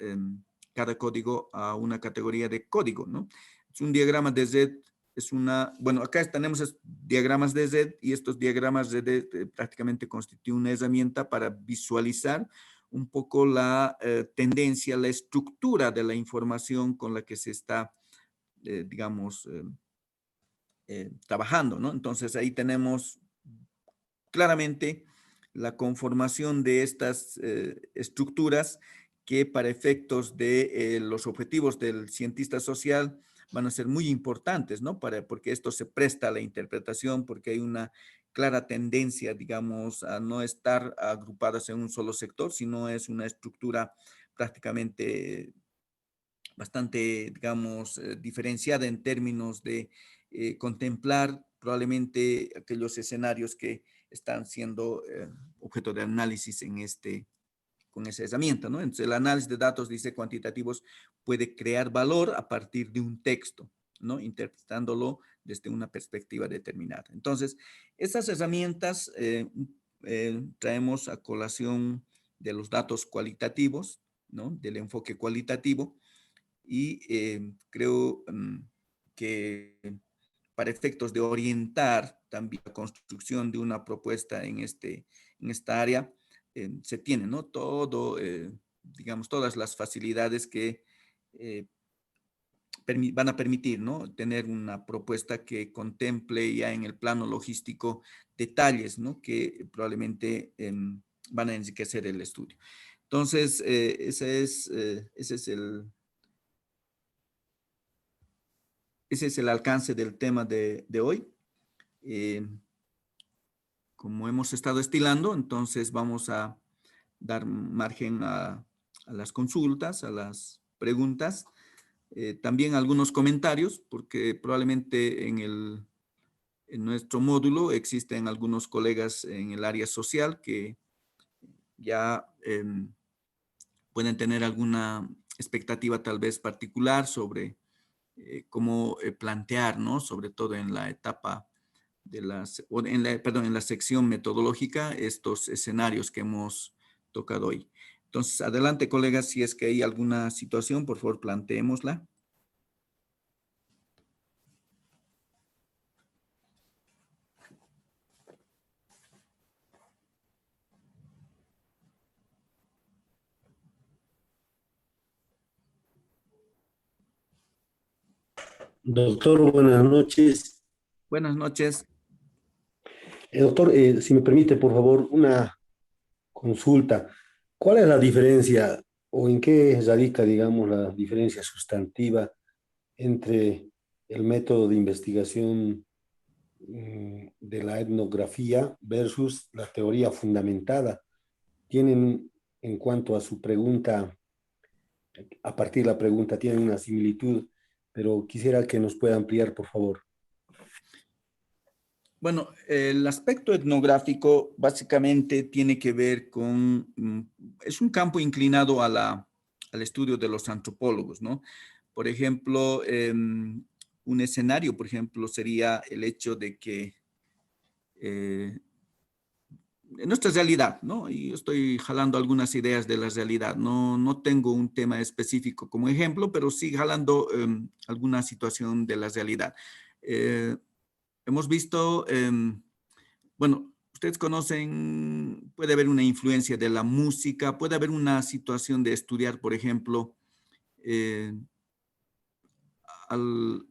cada código a una categoría de código, ¿no? Es un diagrama de Z, es una, bueno, acá tenemos diagramas de Z y estos diagramas de Z prácticamente constituyen una herramienta para visualizar un poco la tendencia, la estructura de la información con la que se está, digamos, trabajando, ¿no? Entonces ahí tenemos claramente la conformación de estas estructuras que para efectos de los objetivos del cientista social van a ser muy importantes, ¿no? Porque esto se presta a la interpretación, porque hay una clara tendencia, digamos, a no estar agrupadas en un solo sector, sino es una estructura prácticamente bastante, digamos, diferenciada en términos de contemplar probablemente aquellos escenarios que están siendo objeto de análisis con esa herramienta, ¿no? Entonces, el análisis de datos, dice, cuantitativos puede crear valor a partir de un texto, ¿no? Interpretándolo desde una perspectiva determinada. Entonces, esas herramientas traemos a colación de los datos cualitativos, ¿no? Del enfoque cualitativo, y creo que para efectos de orientar también la construcción de una propuesta en esta área, se tiene, ¿no? Todo, digamos, todas las facilidades que eh, van a permitir, ¿no? Tener una propuesta que contemple ya en el plano logístico detalles, ¿no? Que probablemente van a enriquecer el estudio. Entonces, ese es el alcance del tema de hoy. Como hemos estado estilando, entonces vamos a dar margen a las consultas, a las preguntas, también algunos comentarios, porque probablemente en nuestro módulo existen algunos colegas en el área social que ya pueden tener alguna expectativa tal vez particular sobre cómo plantear, ¿no? Sobre todo en la etapa en la sección metodológica, estos escenarios que hemos tocado hoy. Entonces, adelante, colegas, si es que hay alguna situación, por favor, planteémosla. Doctor, buenas noches. Buenas noches. Doctor, si me permite, por favor, una consulta. ¿Cuál es la diferencia o en qué radica, digamos, la diferencia sustantiva entre el método de investigación de la etnografía versus la teoría fundamentada? ¿Tienen, en cuanto a su pregunta, a partir de la pregunta, tienen una similitud, pero quisiera que nos pueda ampliar, por favor? Bueno, el aspecto etnográfico básicamente tiene que ver con, es un campo inclinado al estudio de los antropólogos, ¿no? Por ejemplo, un escenario, por ejemplo, sería el hecho de que eh, en nuestra realidad, ¿no? Y yo estoy jalando algunas ideas de la realidad. No tengo un tema específico como ejemplo, pero sí jalando alguna situación de la realidad. Eh, hemos visto, bueno, ustedes conocen, puede haber una influencia de la música, puede haber una situación de estudiar, por ejemplo, eh, al,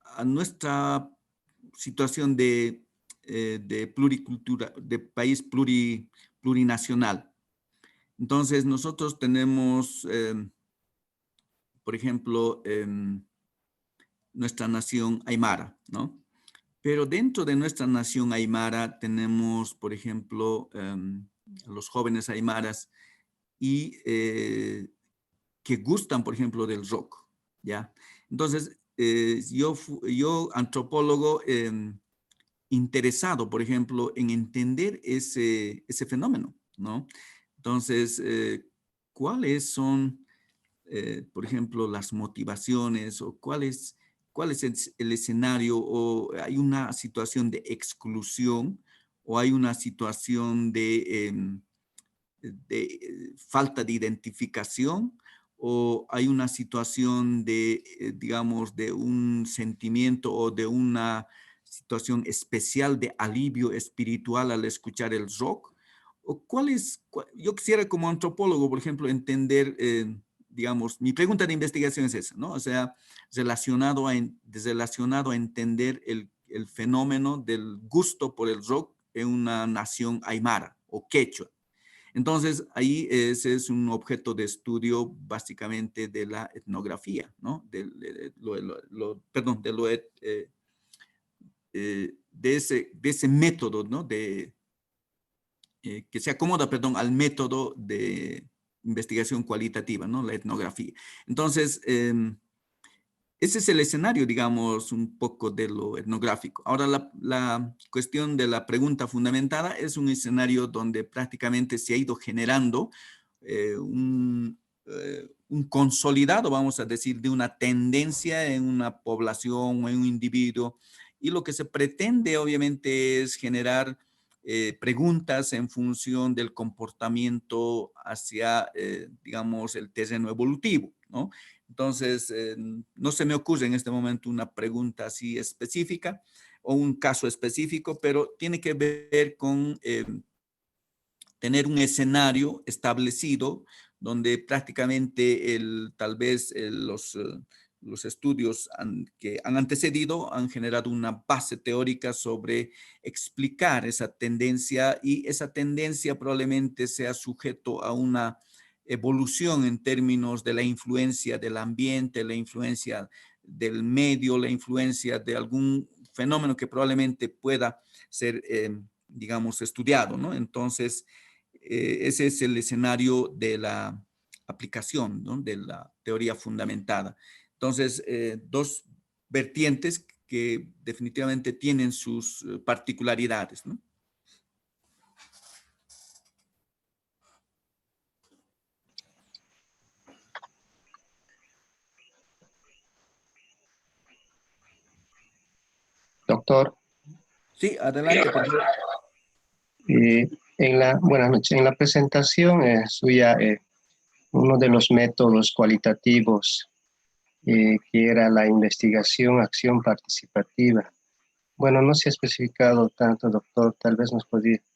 a nuestra situación de pluricultura, de país plurinacional. Entonces, nosotros tenemos, por ejemplo, nuestra nación aymara, ¿no? Pero dentro de nuestra nación aymara tenemos, por ejemplo, los jóvenes aymaras y que gustan, por ejemplo, del rock, ¿ya? Entonces, yo antropólogo, interesado, por ejemplo, en entender ese fenómeno, ¿no? Entonces, ¿cuáles son, por ejemplo, las motivaciones o cuál es el escenario, o hay una situación de exclusión o hay una situación de falta de identificación, o hay una situación de, digamos, de un sentimiento o de una situación especial de alivio espiritual al escuchar el rock? ¿O yo quisiera como antropólogo, por ejemplo, entender, digamos, mi pregunta de investigación es esa, ¿no? O sea, relacionado a entender el fenómeno del gusto por el rock en una nación aymara o quechua. Entonces, ahí ese es un objeto de estudio básicamente de la etnografía, ¿no? Perdón, de ese método, ¿no? Que se acomoda, perdón, al método investigación cualitativa, ¿no? La etnografía. Entonces, ese es el escenario, digamos, un poco de lo etnográfico. Ahora, la cuestión de la pregunta fundamentada es un escenario donde prácticamente se ha ido generando un consolidado, vamos a decir, de una tendencia en una población o en un individuo. Y lo que se pretende, obviamente, es generar preguntas en función del comportamiento hacia, digamos, el terreno evolutivo, ¿no? Entonces, no se me ocurre en este momento una pregunta así específica o un caso específico, pero tiene que ver con tener un escenario establecido donde prácticamente tal vez los estudios que han antecedido han generado una base teórica sobre explicar esa tendencia, y esa tendencia probablemente sea sujeto a una evolución en términos de la influencia del ambiente, la influencia del medio, la influencia de algún fenómeno que probablemente pueda ser, digamos, estudiado, ¿no? Entonces, ese es el escenario de la aplicación, ¿no? De la teoría fundamentada. Entonces, dos vertientes que definitivamente tienen sus particularidades, ¿no? Doctor, Sí, adelante, por favor. buenas noches. En la presentación suya, uno de los métodos cualitativos que era la investigación, acción participativa. Bueno, no se ha especificado tanto, doctor. Tal vez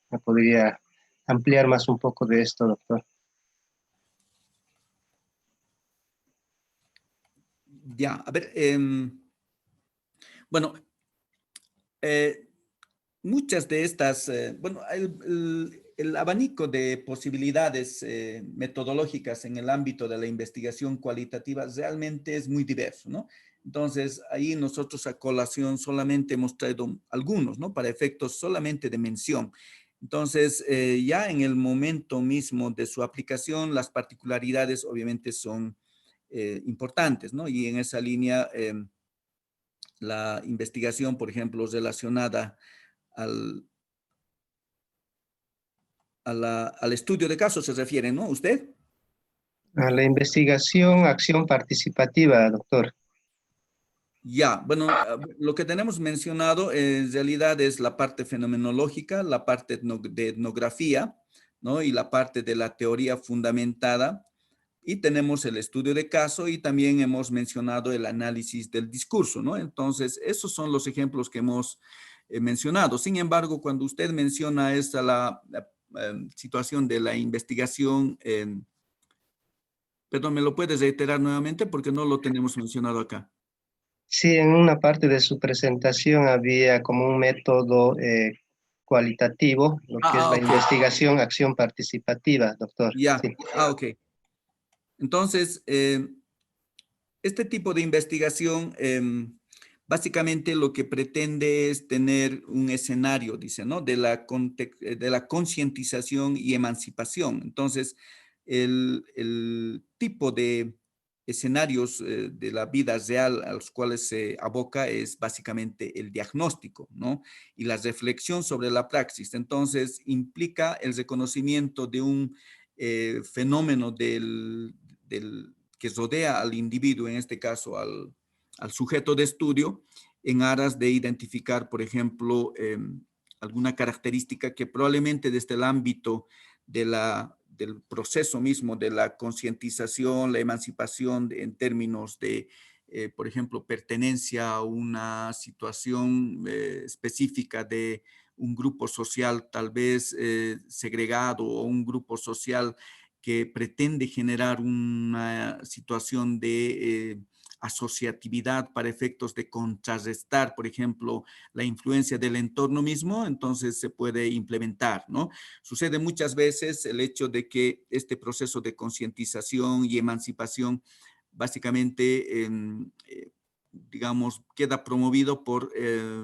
me podría ampliar más un poco de esto, doctor. Ya, a ver, bueno, eh, muchas de estas, bueno, el abanico de posibilidades metodológicas en el ámbito de la investigación cualitativa realmente es muy diverso, ¿no? Entonces, ahí nosotros a colación solamente hemos traído algunos, ¿no? Para efectos solamente de mención. Entonces, ya en el momento mismo de su aplicación, las particularidades obviamente son importantes, ¿no? Y en esa línea, la investigación, por ejemplo, relacionada al, al estudio de casos se refiere, ¿no? ¿Usted? A la investigación, acción participativa, doctor. Ya, bueno, lo que tenemos mencionado en realidad es la parte fenomenológica, la parte de etnografía, ¿no? Y la parte de la teoría fundamentada. Y tenemos el estudio de caso y también hemos mencionado el análisis del discurso, ¿no? Entonces, esos son los ejemplos que hemos mencionado. Sin embargo, cuando usted menciona esta, situación de la investigación, perdón, ¿me lo puedes reiterar nuevamente? Porque no lo tenemos mencionado acá. Sí, en una parte de su presentación había como un método cualitativo, lo que es la Ok. investigación, acción participativa, doctor. Ya. Sí. Ok. Entonces, este tipo de investigación básicamente lo que pretende es tener un escenario, dice, ¿no? De la concientización y emancipación. Entonces, el tipo de escenarios de la vida real a los cuales se aboca es básicamente el diagnóstico, ¿no? Y la reflexión sobre la praxis. Entonces, implica el reconocimiento de un fenómeno que rodea al individuo, en este caso al sujeto de estudio, en aras de identificar, por ejemplo, alguna característica que probablemente desde el ámbito del proceso mismo de la concientización, la emancipación en términos de, por ejemplo, pertenencia a una situación específica de un grupo social tal vez segregado, o un grupo social que pretende generar una situación de asociatividad para efectos de contrarrestar, por ejemplo, la influencia del entorno mismo, entonces se puede implementar, ¿no? Sucede muchas veces el hecho de que este proceso de concientización y emancipación básicamente, digamos, queda promovido por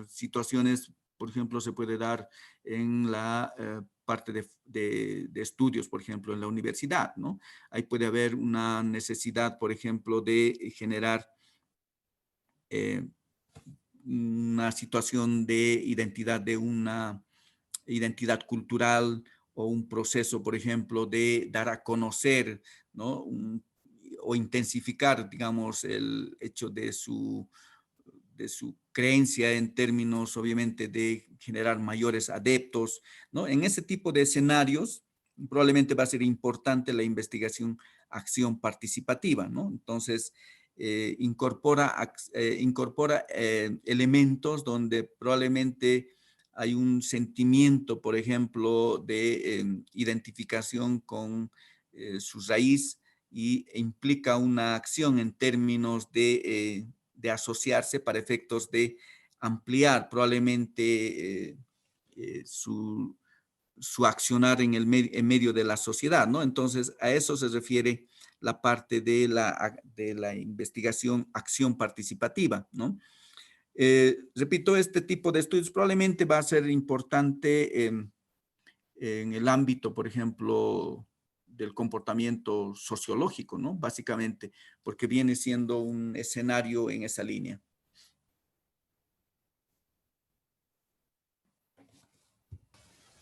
situaciones, por ejemplo, se puede dar en la parte de estudios, por ejemplo, en la universidad, ¿no? Ahí puede haber una necesidad, por ejemplo, de generar una situación de identidad, de una identidad cultural o un proceso, por ejemplo, de dar a conocer, ¿no? O intensificar, digamos, el hecho de su creencia en términos, obviamente, de generar mayores adeptos, ¿no? En ese tipo de escenarios, probablemente va a ser importante la investigación, acción participativa, ¿no? Entonces, incorpora elementos donde probablemente hay un sentimiento, por ejemplo, de identificación con su raíz y implica una acción en términos de asociarse para efectos de ampliar probablemente su accionar en medio de la sociedad, ¿no? Entonces, a eso se refiere la parte de la investigación, acción participativa, ¿no? Repito, este tipo de estudios probablemente va a ser importante en el ámbito, por ejemplo, del comportamiento sociológico, ¿no? Básicamente, porque viene siendo un escenario en esa línea.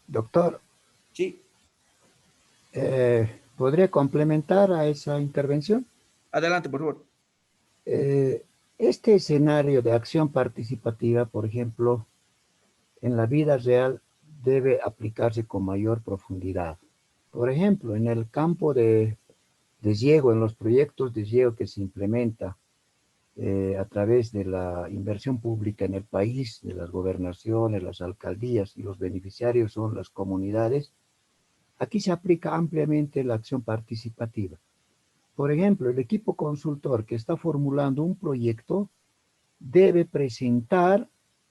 Doctor, Sí, ¿podría complementar a esa intervención? adelante, por favor. Este escenario de acción participativa, por ejemplo, en la vida real debe aplicarse con mayor profundidad. Por ejemplo, en el campo de riego, en los proyectos de riego que se implementa a través de la inversión pública en el país, de las gobernaciones, las alcaldías y los beneficiarios son las comunidades, aquí se aplica ampliamente la acción participativa. Por ejemplo, el equipo consultor que está formulando un proyecto debe presentar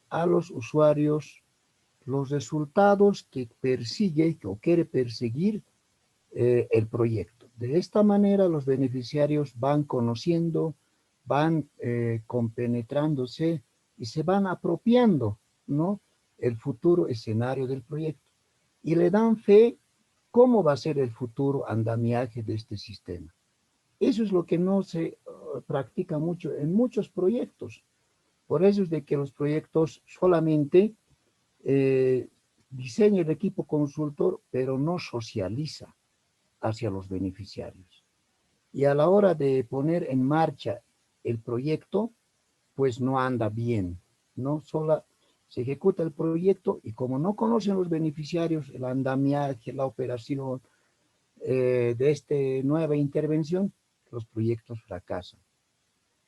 a los usuarios los resultados que persigue o quiere perseguir el proyecto. De esta manera los beneficiarios van conociendo, van compenetrándose y se van apropiando, ¿no? El futuro escenario del proyecto y le dan fe cómo va a ser el futuro andamiaje de este sistema. Eso es lo que no se practica mucho en muchos proyectos. Por eso es de que los proyectos solamente diseña el equipo consultor, pero no socializa hacia los beneficiarios. Y a la hora de poner en marcha el proyecto, pues no anda bien, ¿no? Solo se ejecuta el proyecto y como no conocen los beneficiarios, el andamiaje, la operación de esta nueva intervención, los proyectos fracasan.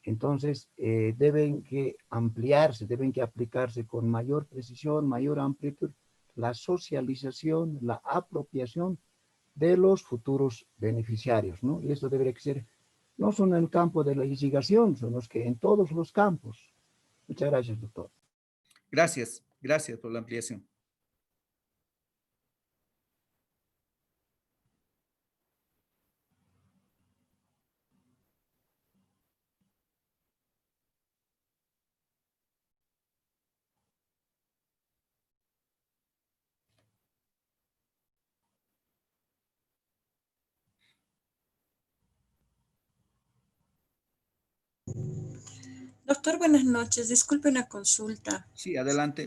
Entonces, deben que ampliarse, deben que aplicarse con mayor precisión, mayor amplitud, la socialización, la apropiación de los futuros beneficiarios, ¿no? Y esto debería ser no solo en el campo de la litigación, sino que en todos los campos. Muchas gracias, doctor. Gracias, gracias por la ampliación. Doctor, buenas noches. Disculpe una consulta. Sí, adelante.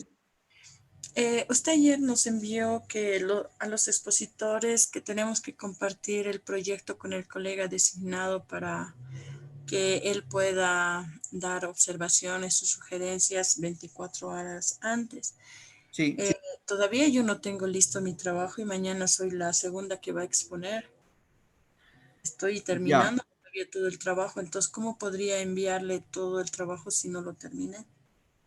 Usted ayer nos envió que a los expositores que tenemos que compartir el proyecto con el colega designado para que él pueda dar observaciones o sugerencias 24 horas antes. Sí, Todavía yo no tengo listo mi trabajo y mañana soy la segunda que va a exponer. Estoy ya. terminando todavía todo el trabajo, entonces, ¿cómo podría enviarle todo el trabajo si no lo terminé?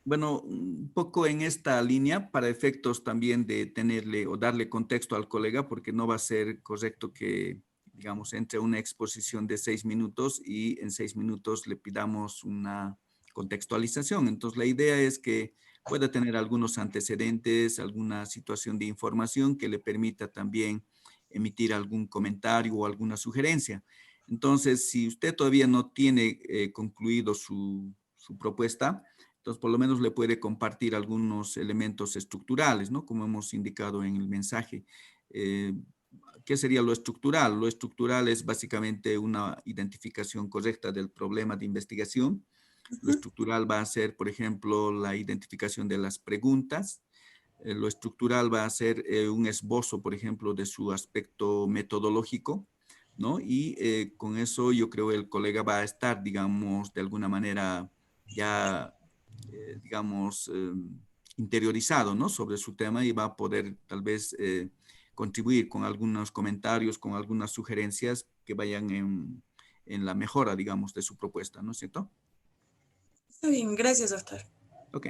Bueno, un poco en esta línea, para efectos también de tenerle o darle contexto al colega, porque no va a ser correcto que, digamos, entre una exposición de 6 minutos y en 6 minutos le pidamos una contextualización. Entonces, la idea es que pueda tener algunos antecedentes, alguna situación de información que le permita también emitir algún comentario o alguna sugerencia. Entonces, si usted todavía no tiene concluido su propuesta, entonces, por lo menos le puede compartir algunos elementos estructurales, ¿no? Como hemos indicado en el mensaje. ¿Qué sería lo estructural? Lo estructural es básicamente una identificación correcta del problema de investigación. Lo Ujú. estructural va a ser, por ejemplo, la identificación de las preguntas. Lo estructural va a ser un esbozo, por ejemplo, de su aspecto metodológico, ¿no? Y con eso yo creo el colega va a estar, digamos, de alguna manera ya, digamos, interiorizado, ¿no? Sobre su tema y va a poder tal vez contribuir con algunos comentarios, con algunas sugerencias que vayan en la mejora, digamos, de su propuesta, ¿no es cierto? Está bien, gracias, doctor. Ok.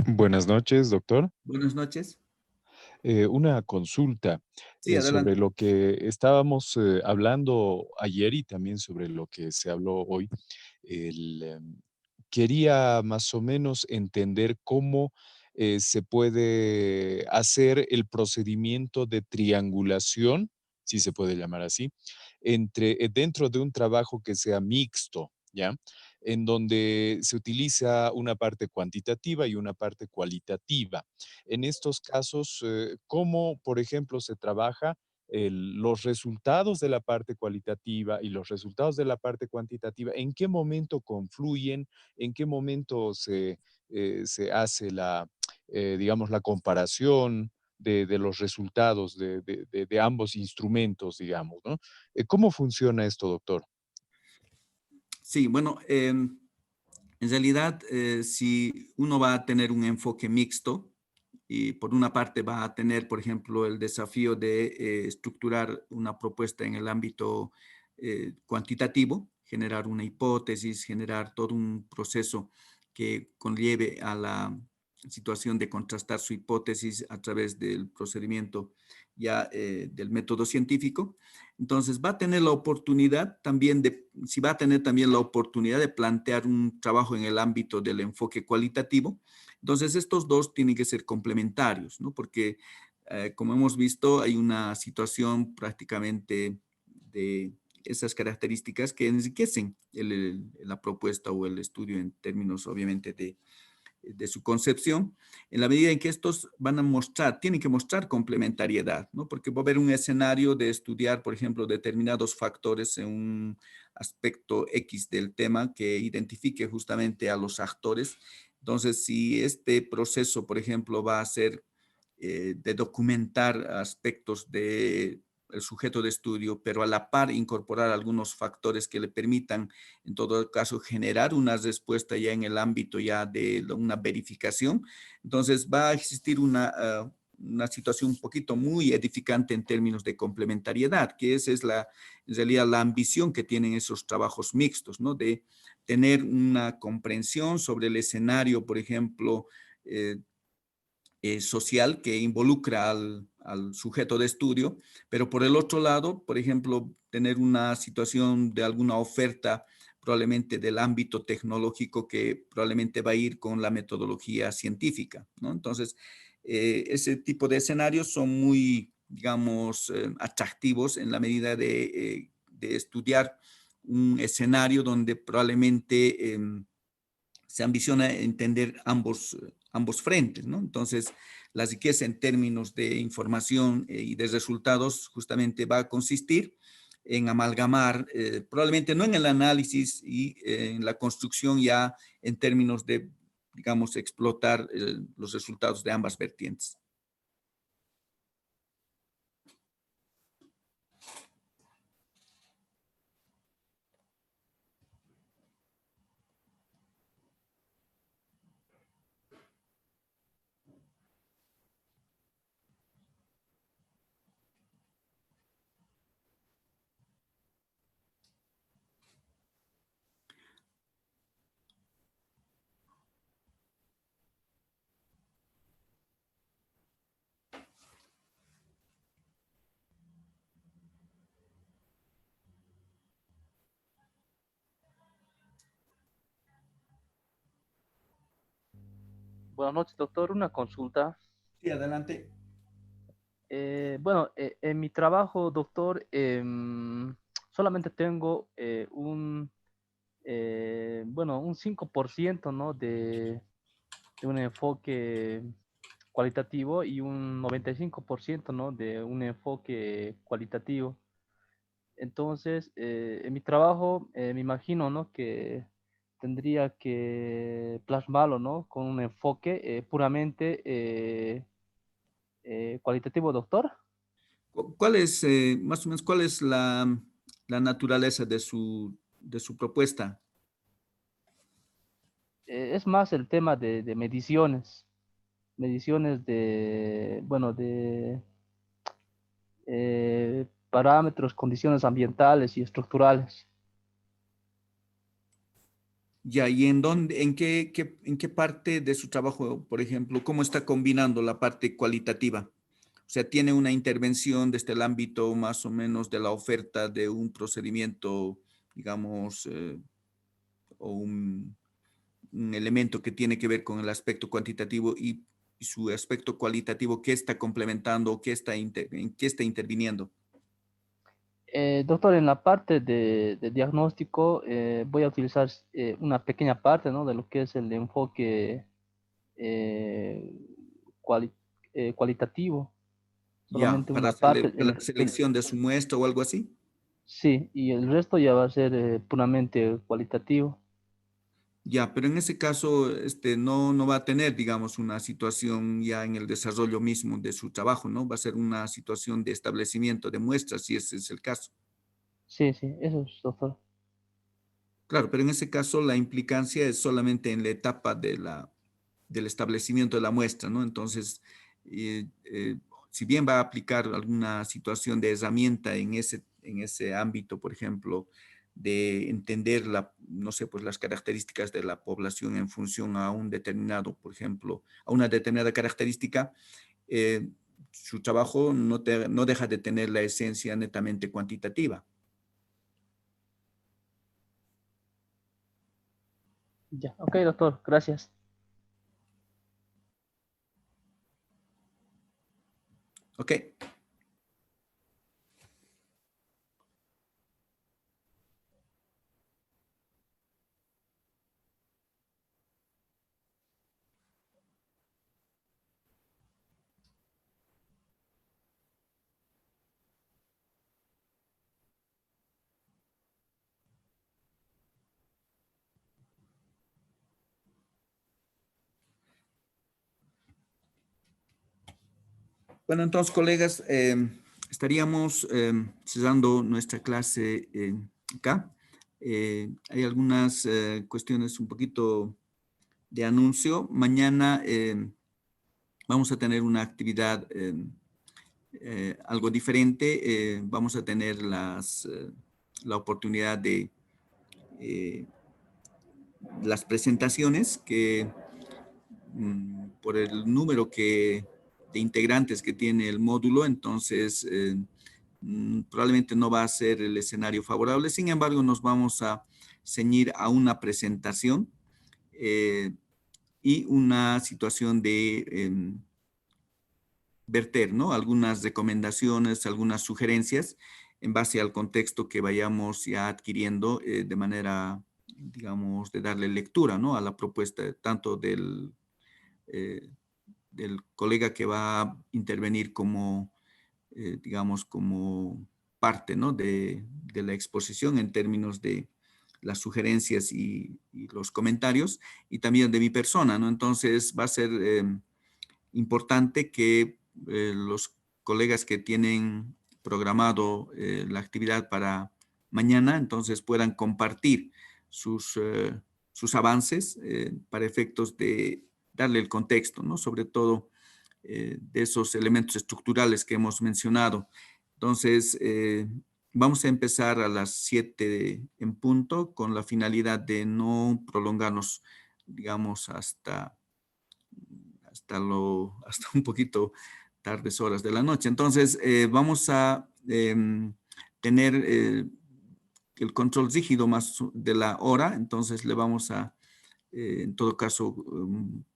Buenas noches, doctor. Buenas noches. Una consulta Sí, sobre adelante. lo que estábamos hablando ayer y también sobre lo que se habló hoy. Quería más o menos entender cómo se puede hacer el procedimiento de triangulación, si se puede llamar así, dentro de un trabajo que sea mixto, ¿ya? En donde se utiliza una parte cuantitativa y una parte cualitativa. En estos casos, ¿cómo, por ejemplo, se trabaja los resultados de la parte cualitativa y los resultados de la parte cuantitativa? ¿En qué momento confluyen? ¿En qué momento se hace digamos, la comparación de los resultados de ambos instrumentos, digamos, ¿no? ¿Cómo funciona esto, doctor? Sí, bueno, en realidad, si uno va a tener un enfoque mixto, y por una parte va a tener, por ejemplo, el desafío de estructurar una propuesta en el ámbito cuantitativo, generar una hipótesis, generar todo un proceso que conlleve a la situación de contrastar su hipótesis a través del procedimiento ya del método científico. Entonces va a tener la oportunidad también si va a tener también la oportunidad de plantear un trabajo en el ámbito del enfoque cualitativo. Entonces estos dos tienen que ser complementarios, ¿no? Porque como hemos visto hay una situación prácticamente de esas características que enriquecen la propuesta o el estudio en términos obviamente de su concepción, en la medida en que estos van a mostrar, tienen que mostrar complementariedad, ¿no? Porque va a haber un escenario de estudiar, por ejemplo, determinados factores en un aspecto X del tema que identifique justamente a los actores. Entonces, si este proceso, por ejemplo, va a ser de documentar aspectos de el sujeto de estudio, pero a la par incorporar algunos factores que le permitan, en todo caso, generar una respuesta ya en el ámbito ya de una verificación. Entonces va a existir una situación un poquito muy edificante en términos de complementariedad, que esa es en realidad la ambición que tienen esos trabajos mixtos, ¿no? De tener una comprensión sobre el escenario, por ejemplo, social que involucra al sujeto de estudio, pero por el otro lado, por ejemplo, tener una situación de alguna oferta probablemente del ámbito tecnológico que probablemente va a ir con la metodología científica, ¿no? Entonces, ese tipo de escenarios son muy, digamos, atractivos en la medida de estudiar un escenario donde probablemente se ambiciona entender ambos frentes, ¿no? Entonces, la riqueza en términos de información y de resultados justamente va a consistir en amalgamar, probablemente no en el análisis y en la construcción ya en términos de, digamos, explotar los resultados de ambas vertientes. Buenas noches, doctor. Una consulta. Sí, adelante. Bueno, en mi trabajo, doctor, solamente tengo bueno, un 5%, ¿no? De un enfoque cualitativo y un 95%, ¿no? De un enfoque cualitativo. Entonces, en mi trabajo, me imagino, ¿no? Que tendría que plasmarlo, ¿no? Con un enfoque puramente cualitativo, doctor. ¿Cuál es, más o menos, cuál es la naturaleza de su propuesta? Es más el tema de mediciones, mediciones de, bueno, de parámetros, condiciones ambientales y estructurales. Ya, ¿y en dónde, en qué parte de su trabajo, por ejemplo, cómo está combinando la parte cualitativa? O sea, ¿tiene una intervención desde el ámbito más o menos de la oferta de un procedimiento, digamos, o un elemento que tiene que ver con el aspecto cuantitativo y su aspecto cualitativo, qué está complementando o en qué está interviniendo? Doctor, en la parte de diagnóstico voy a utilizar una pequeña parte, ¿no? De lo que es el enfoque eh, cuali- cualitativo, Ya, solamente para una hacerle parte. la selección de su muestra o algo así. Sí, y el resto ya va a ser puramente cualitativo. Ya, pero en ese caso, no va a tener, digamos, una situación ya en el desarrollo mismo de su trabajo, ¿no? Va a ser una situación de establecimiento de muestras, si ese es el caso. Sí, sí, eso es, doctor. Claro, pero en ese caso la implicancia es solamente en la etapa del establecimiento de la muestra, ¿no? Entonces, si bien va a aplicar alguna situación de herramienta en ese ámbito, por ejemplo, de entender no sé, pues las características de la población en función a un determinado, por ejemplo, a una determinada característica, eh, su trabajo no deja de tener la esencia netamente cuantitativa. Ya, ok, doctor, gracias. ¿Ok? Bueno, entonces, colegas, estaríamos cerrando nuestra clase acá. Hay algunas cuestiones un poquito de anuncio. Mañana vamos a tener una actividad algo diferente. Vamos a tener la oportunidad de las presentaciones que por el número de integrantes que tiene el módulo, entonces probablemente no va a ser el escenario favorable. Sin embargo, nos vamos a ceñir a una presentación y una situación de verter, ¿no? Algunas recomendaciones, algunas sugerencias en base al contexto que vayamos ya adquiriendo de manera, digamos, de darle lectura, ¿no? A la propuesta tanto eh, del colega que va a intervenir como, digamos, como parte, ¿no? de la exposición en términos de las sugerencias y los comentarios, y también de mi persona, ¿no? Entonces va a ser importante que los colegas que tienen programado la actividad para mañana, entonces puedan compartir sus avances para efectos de darle el contexto, ¿no? Sobre todo de esos elementos estructurales que hemos mencionado. Entonces, vamos a empezar a las 7 en punto con la finalidad de no prolongarnos, digamos, hasta un poquito tardes horas de la noche. Entonces, vamos a tener el control rígido más de la hora, entonces le vamos a en todo caso,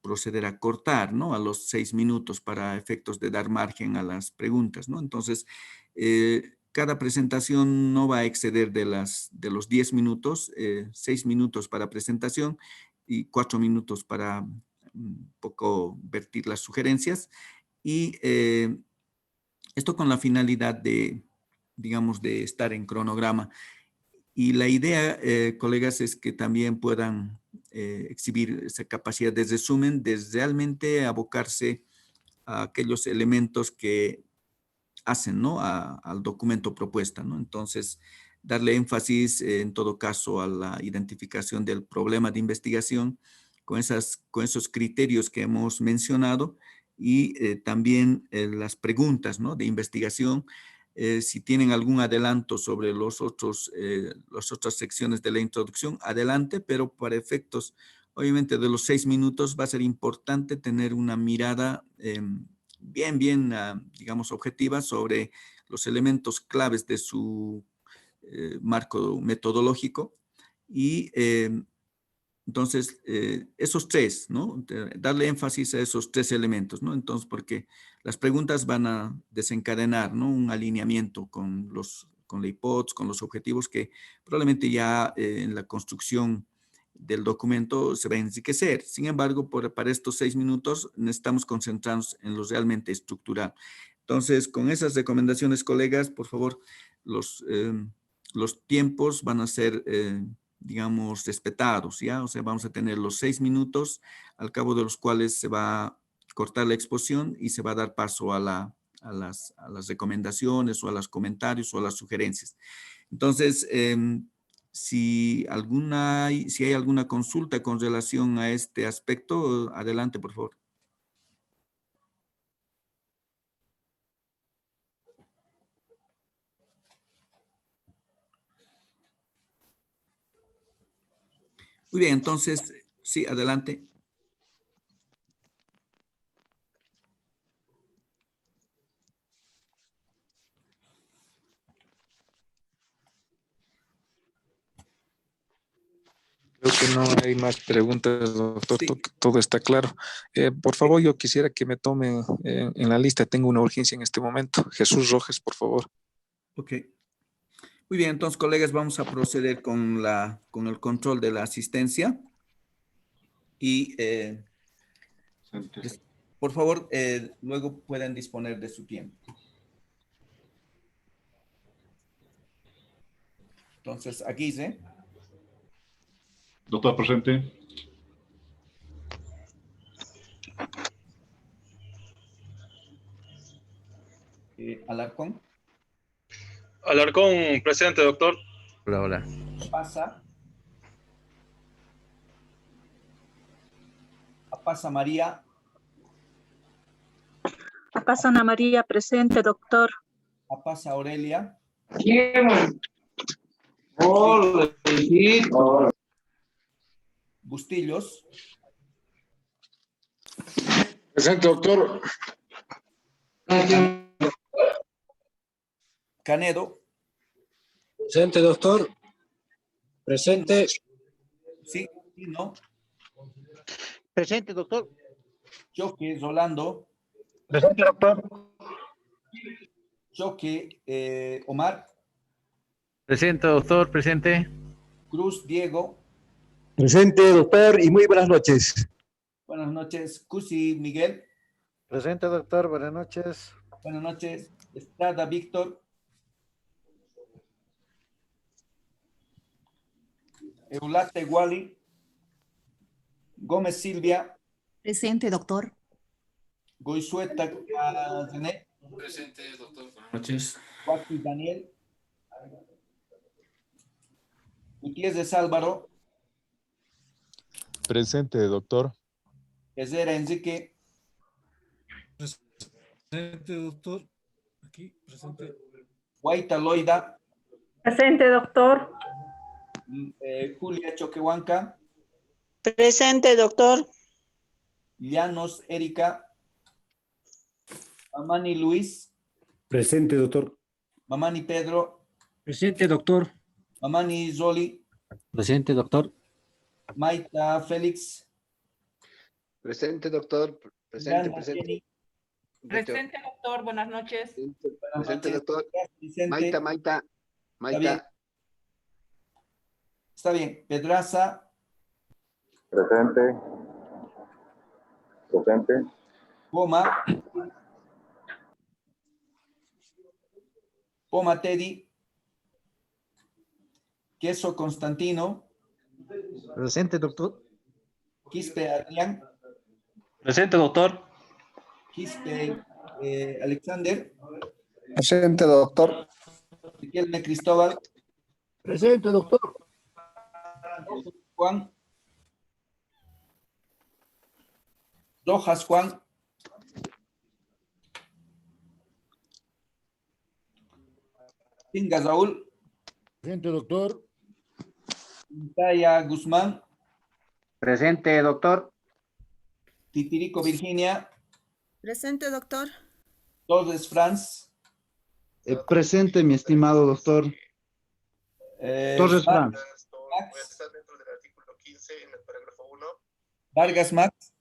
proceder a cortar, ¿no? A los 6 minutos para efectos de dar margen a las preguntas, ¿no? Entonces, cada presentación no va a exceder de los 10 minutos, 6 minutos para presentación y 4 minutos para un poco vertir las sugerencias. Y esto con la finalidad de, digamos, de estar en cronograma. Y la idea, colegas, es que también puedan exhibir esa capacidad de resumen, de realmente abocarse a aquellos elementos que hacen, ¿no? Al documento propuesta, ¿no? Entonces, darle énfasis en todo caso a la identificación del problema de investigación con esos criterios que hemos mencionado y también las preguntas, ¿no? De investigación. Si tienen algún adelanto sobre las otras secciones de la introducción, adelante, pero para efectos, obviamente, de los 6 minutos va a ser importante tener una mirada bien, digamos, objetiva sobre los elementos claves de su marco metodológico y entonces esos tres, ¿no? Darle énfasis a esos 3 elementos, ¿no? Entonces, porque las preguntas van a desencadenar, ¿no? Un alineamiento con la hipótesis, con los objetivos que probablemente ya en la construcción del documento se va a enriquecer. Sin embargo, para estos 6 minutos necesitamos concentrarnos en lo realmente estructural. Entonces, con esas recomendaciones, colegas, por favor, los tiempos van a ser, digamos, respetados, ¿ya? O sea, vamos a tener los 6 minutos, al cabo de los cuales se va a cortar la exposición y se va a dar paso a las recomendaciones o a los comentarios o a las sugerencias. Entonces, si hay alguna consulta con relación a este aspecto, adelante, por favor. Muy bien, entonces, sí, adelante. Creo que no hay más preguntas, doctor. Sí. Todo está claro. Por favor, yo quisiera que me tome en la lista. Tengo una urgencia en este momento. Jesús Rojas, por favor. Ok. Muy bien, entonces, colegas, vamos a proceder con el control de la asistencia. Y, por favor, luego pueden disponer de su tiempo. Entonces, Aguirre. Doctor, presente. Alarcón. Alarcón, presente, doctor. Hola, hola. Pasa María. Pasa Ana María, presente, doctor. Pasa Aurelia. Bustillos. Presente, doctor. Canedo. Presente, doctor. Presente. Sí, no. Presente, doctor. Choque, Rolando. Presente, doctor. Choque, Omar. Presente, doctor, presente. Cruz, Diego. Presente, doctor, y muy buenas noches. Buenas noches. Cusi, Miguel. Presente, doctor, buenas noches. Buenas noches. Estrada, Víctor. Eulate, Wally. Gómez, Silvia. Presente, doctor. Goizueta, René. Presente, doctor. Buenas noches. Joaquín, Daniel. Gutiérrez, Álvaro. Presente, doctor. Herrera, Enrique. Presente, doctor. Aquí, presente. Guaita, Loida. Presente, doctor. Julia, Choquehuanca. Presente, doctor. Llanos, Erika. Mamani, Luis. Presente, doctor. Mamani, Pedro. Presente, doctor. Mamani, Zoli. Presente, doctor. Maita Félix. Presente, doctor. Presente, Miranda presente. Jenny. Presente, doctor. Buenas noches. Presente, doctor. Vicente. Maita. Está bien. Está bien. Pedraza. Presente. Presente. Poma Teddy. Queso Constantino. Presente, doctor. Quispe Adrián. Presente, doctor. Quispe Alexander. Presente, doctor. Riquelme Cristóbal. Presente, doctor. Juan. Rojas Juan. Tinga Raúl. Presente, doctor. Taya Guzmán. Presente, doctor. Titirico Virginia. Presente, doctor. Torres Franz. Presente, mi estimado doctor. Torres Franz. Max. Vargas Max.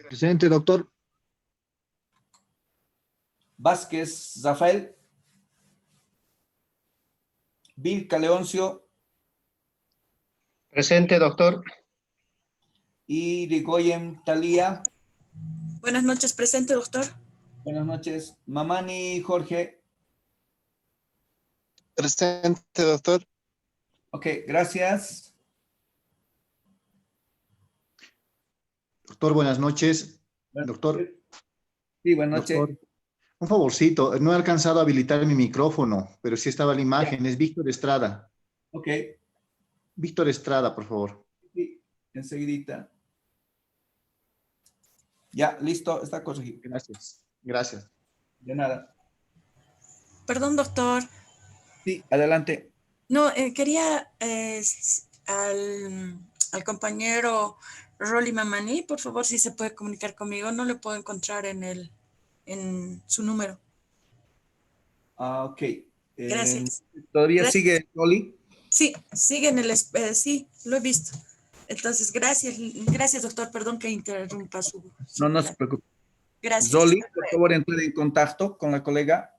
Presente, doctor. Vázquez Rafael. Vilca Leoncio. Presente, doctor. Y Rigoyen Talía. Buenas noches, presente, doctor. Buenas noches. Mamani Jorge. Presente, doctor. Ok, gracias. Doctor, buenas noches. Doctor. Sí, buenas noches. Doctor, un favorcito, no he alcanzado a habilitar mi micrófono, pero sí estaba la imagen. Es Víctor Estrada. Ok. Víctor Estrada, por favor. Sí, enseguidita. Ya, listo, está corregido. Gracias. Gracias. De nada. Perdón, doctor. Sí, adelante. No, quería al compañero Rolly Mamani, por favor, si se puede comunicar conmigo. No le puedo encontrar en su número. Ah, ok. Gracias. ¿Todavía Gracias. sigue Oli? Sí, sigue en el... sí, lo he visto. Entonces, gracias, doctor. Perdón que interrumpa su No se preocupe. Gracias. Zoli, por favor, entre en contacto con la colega.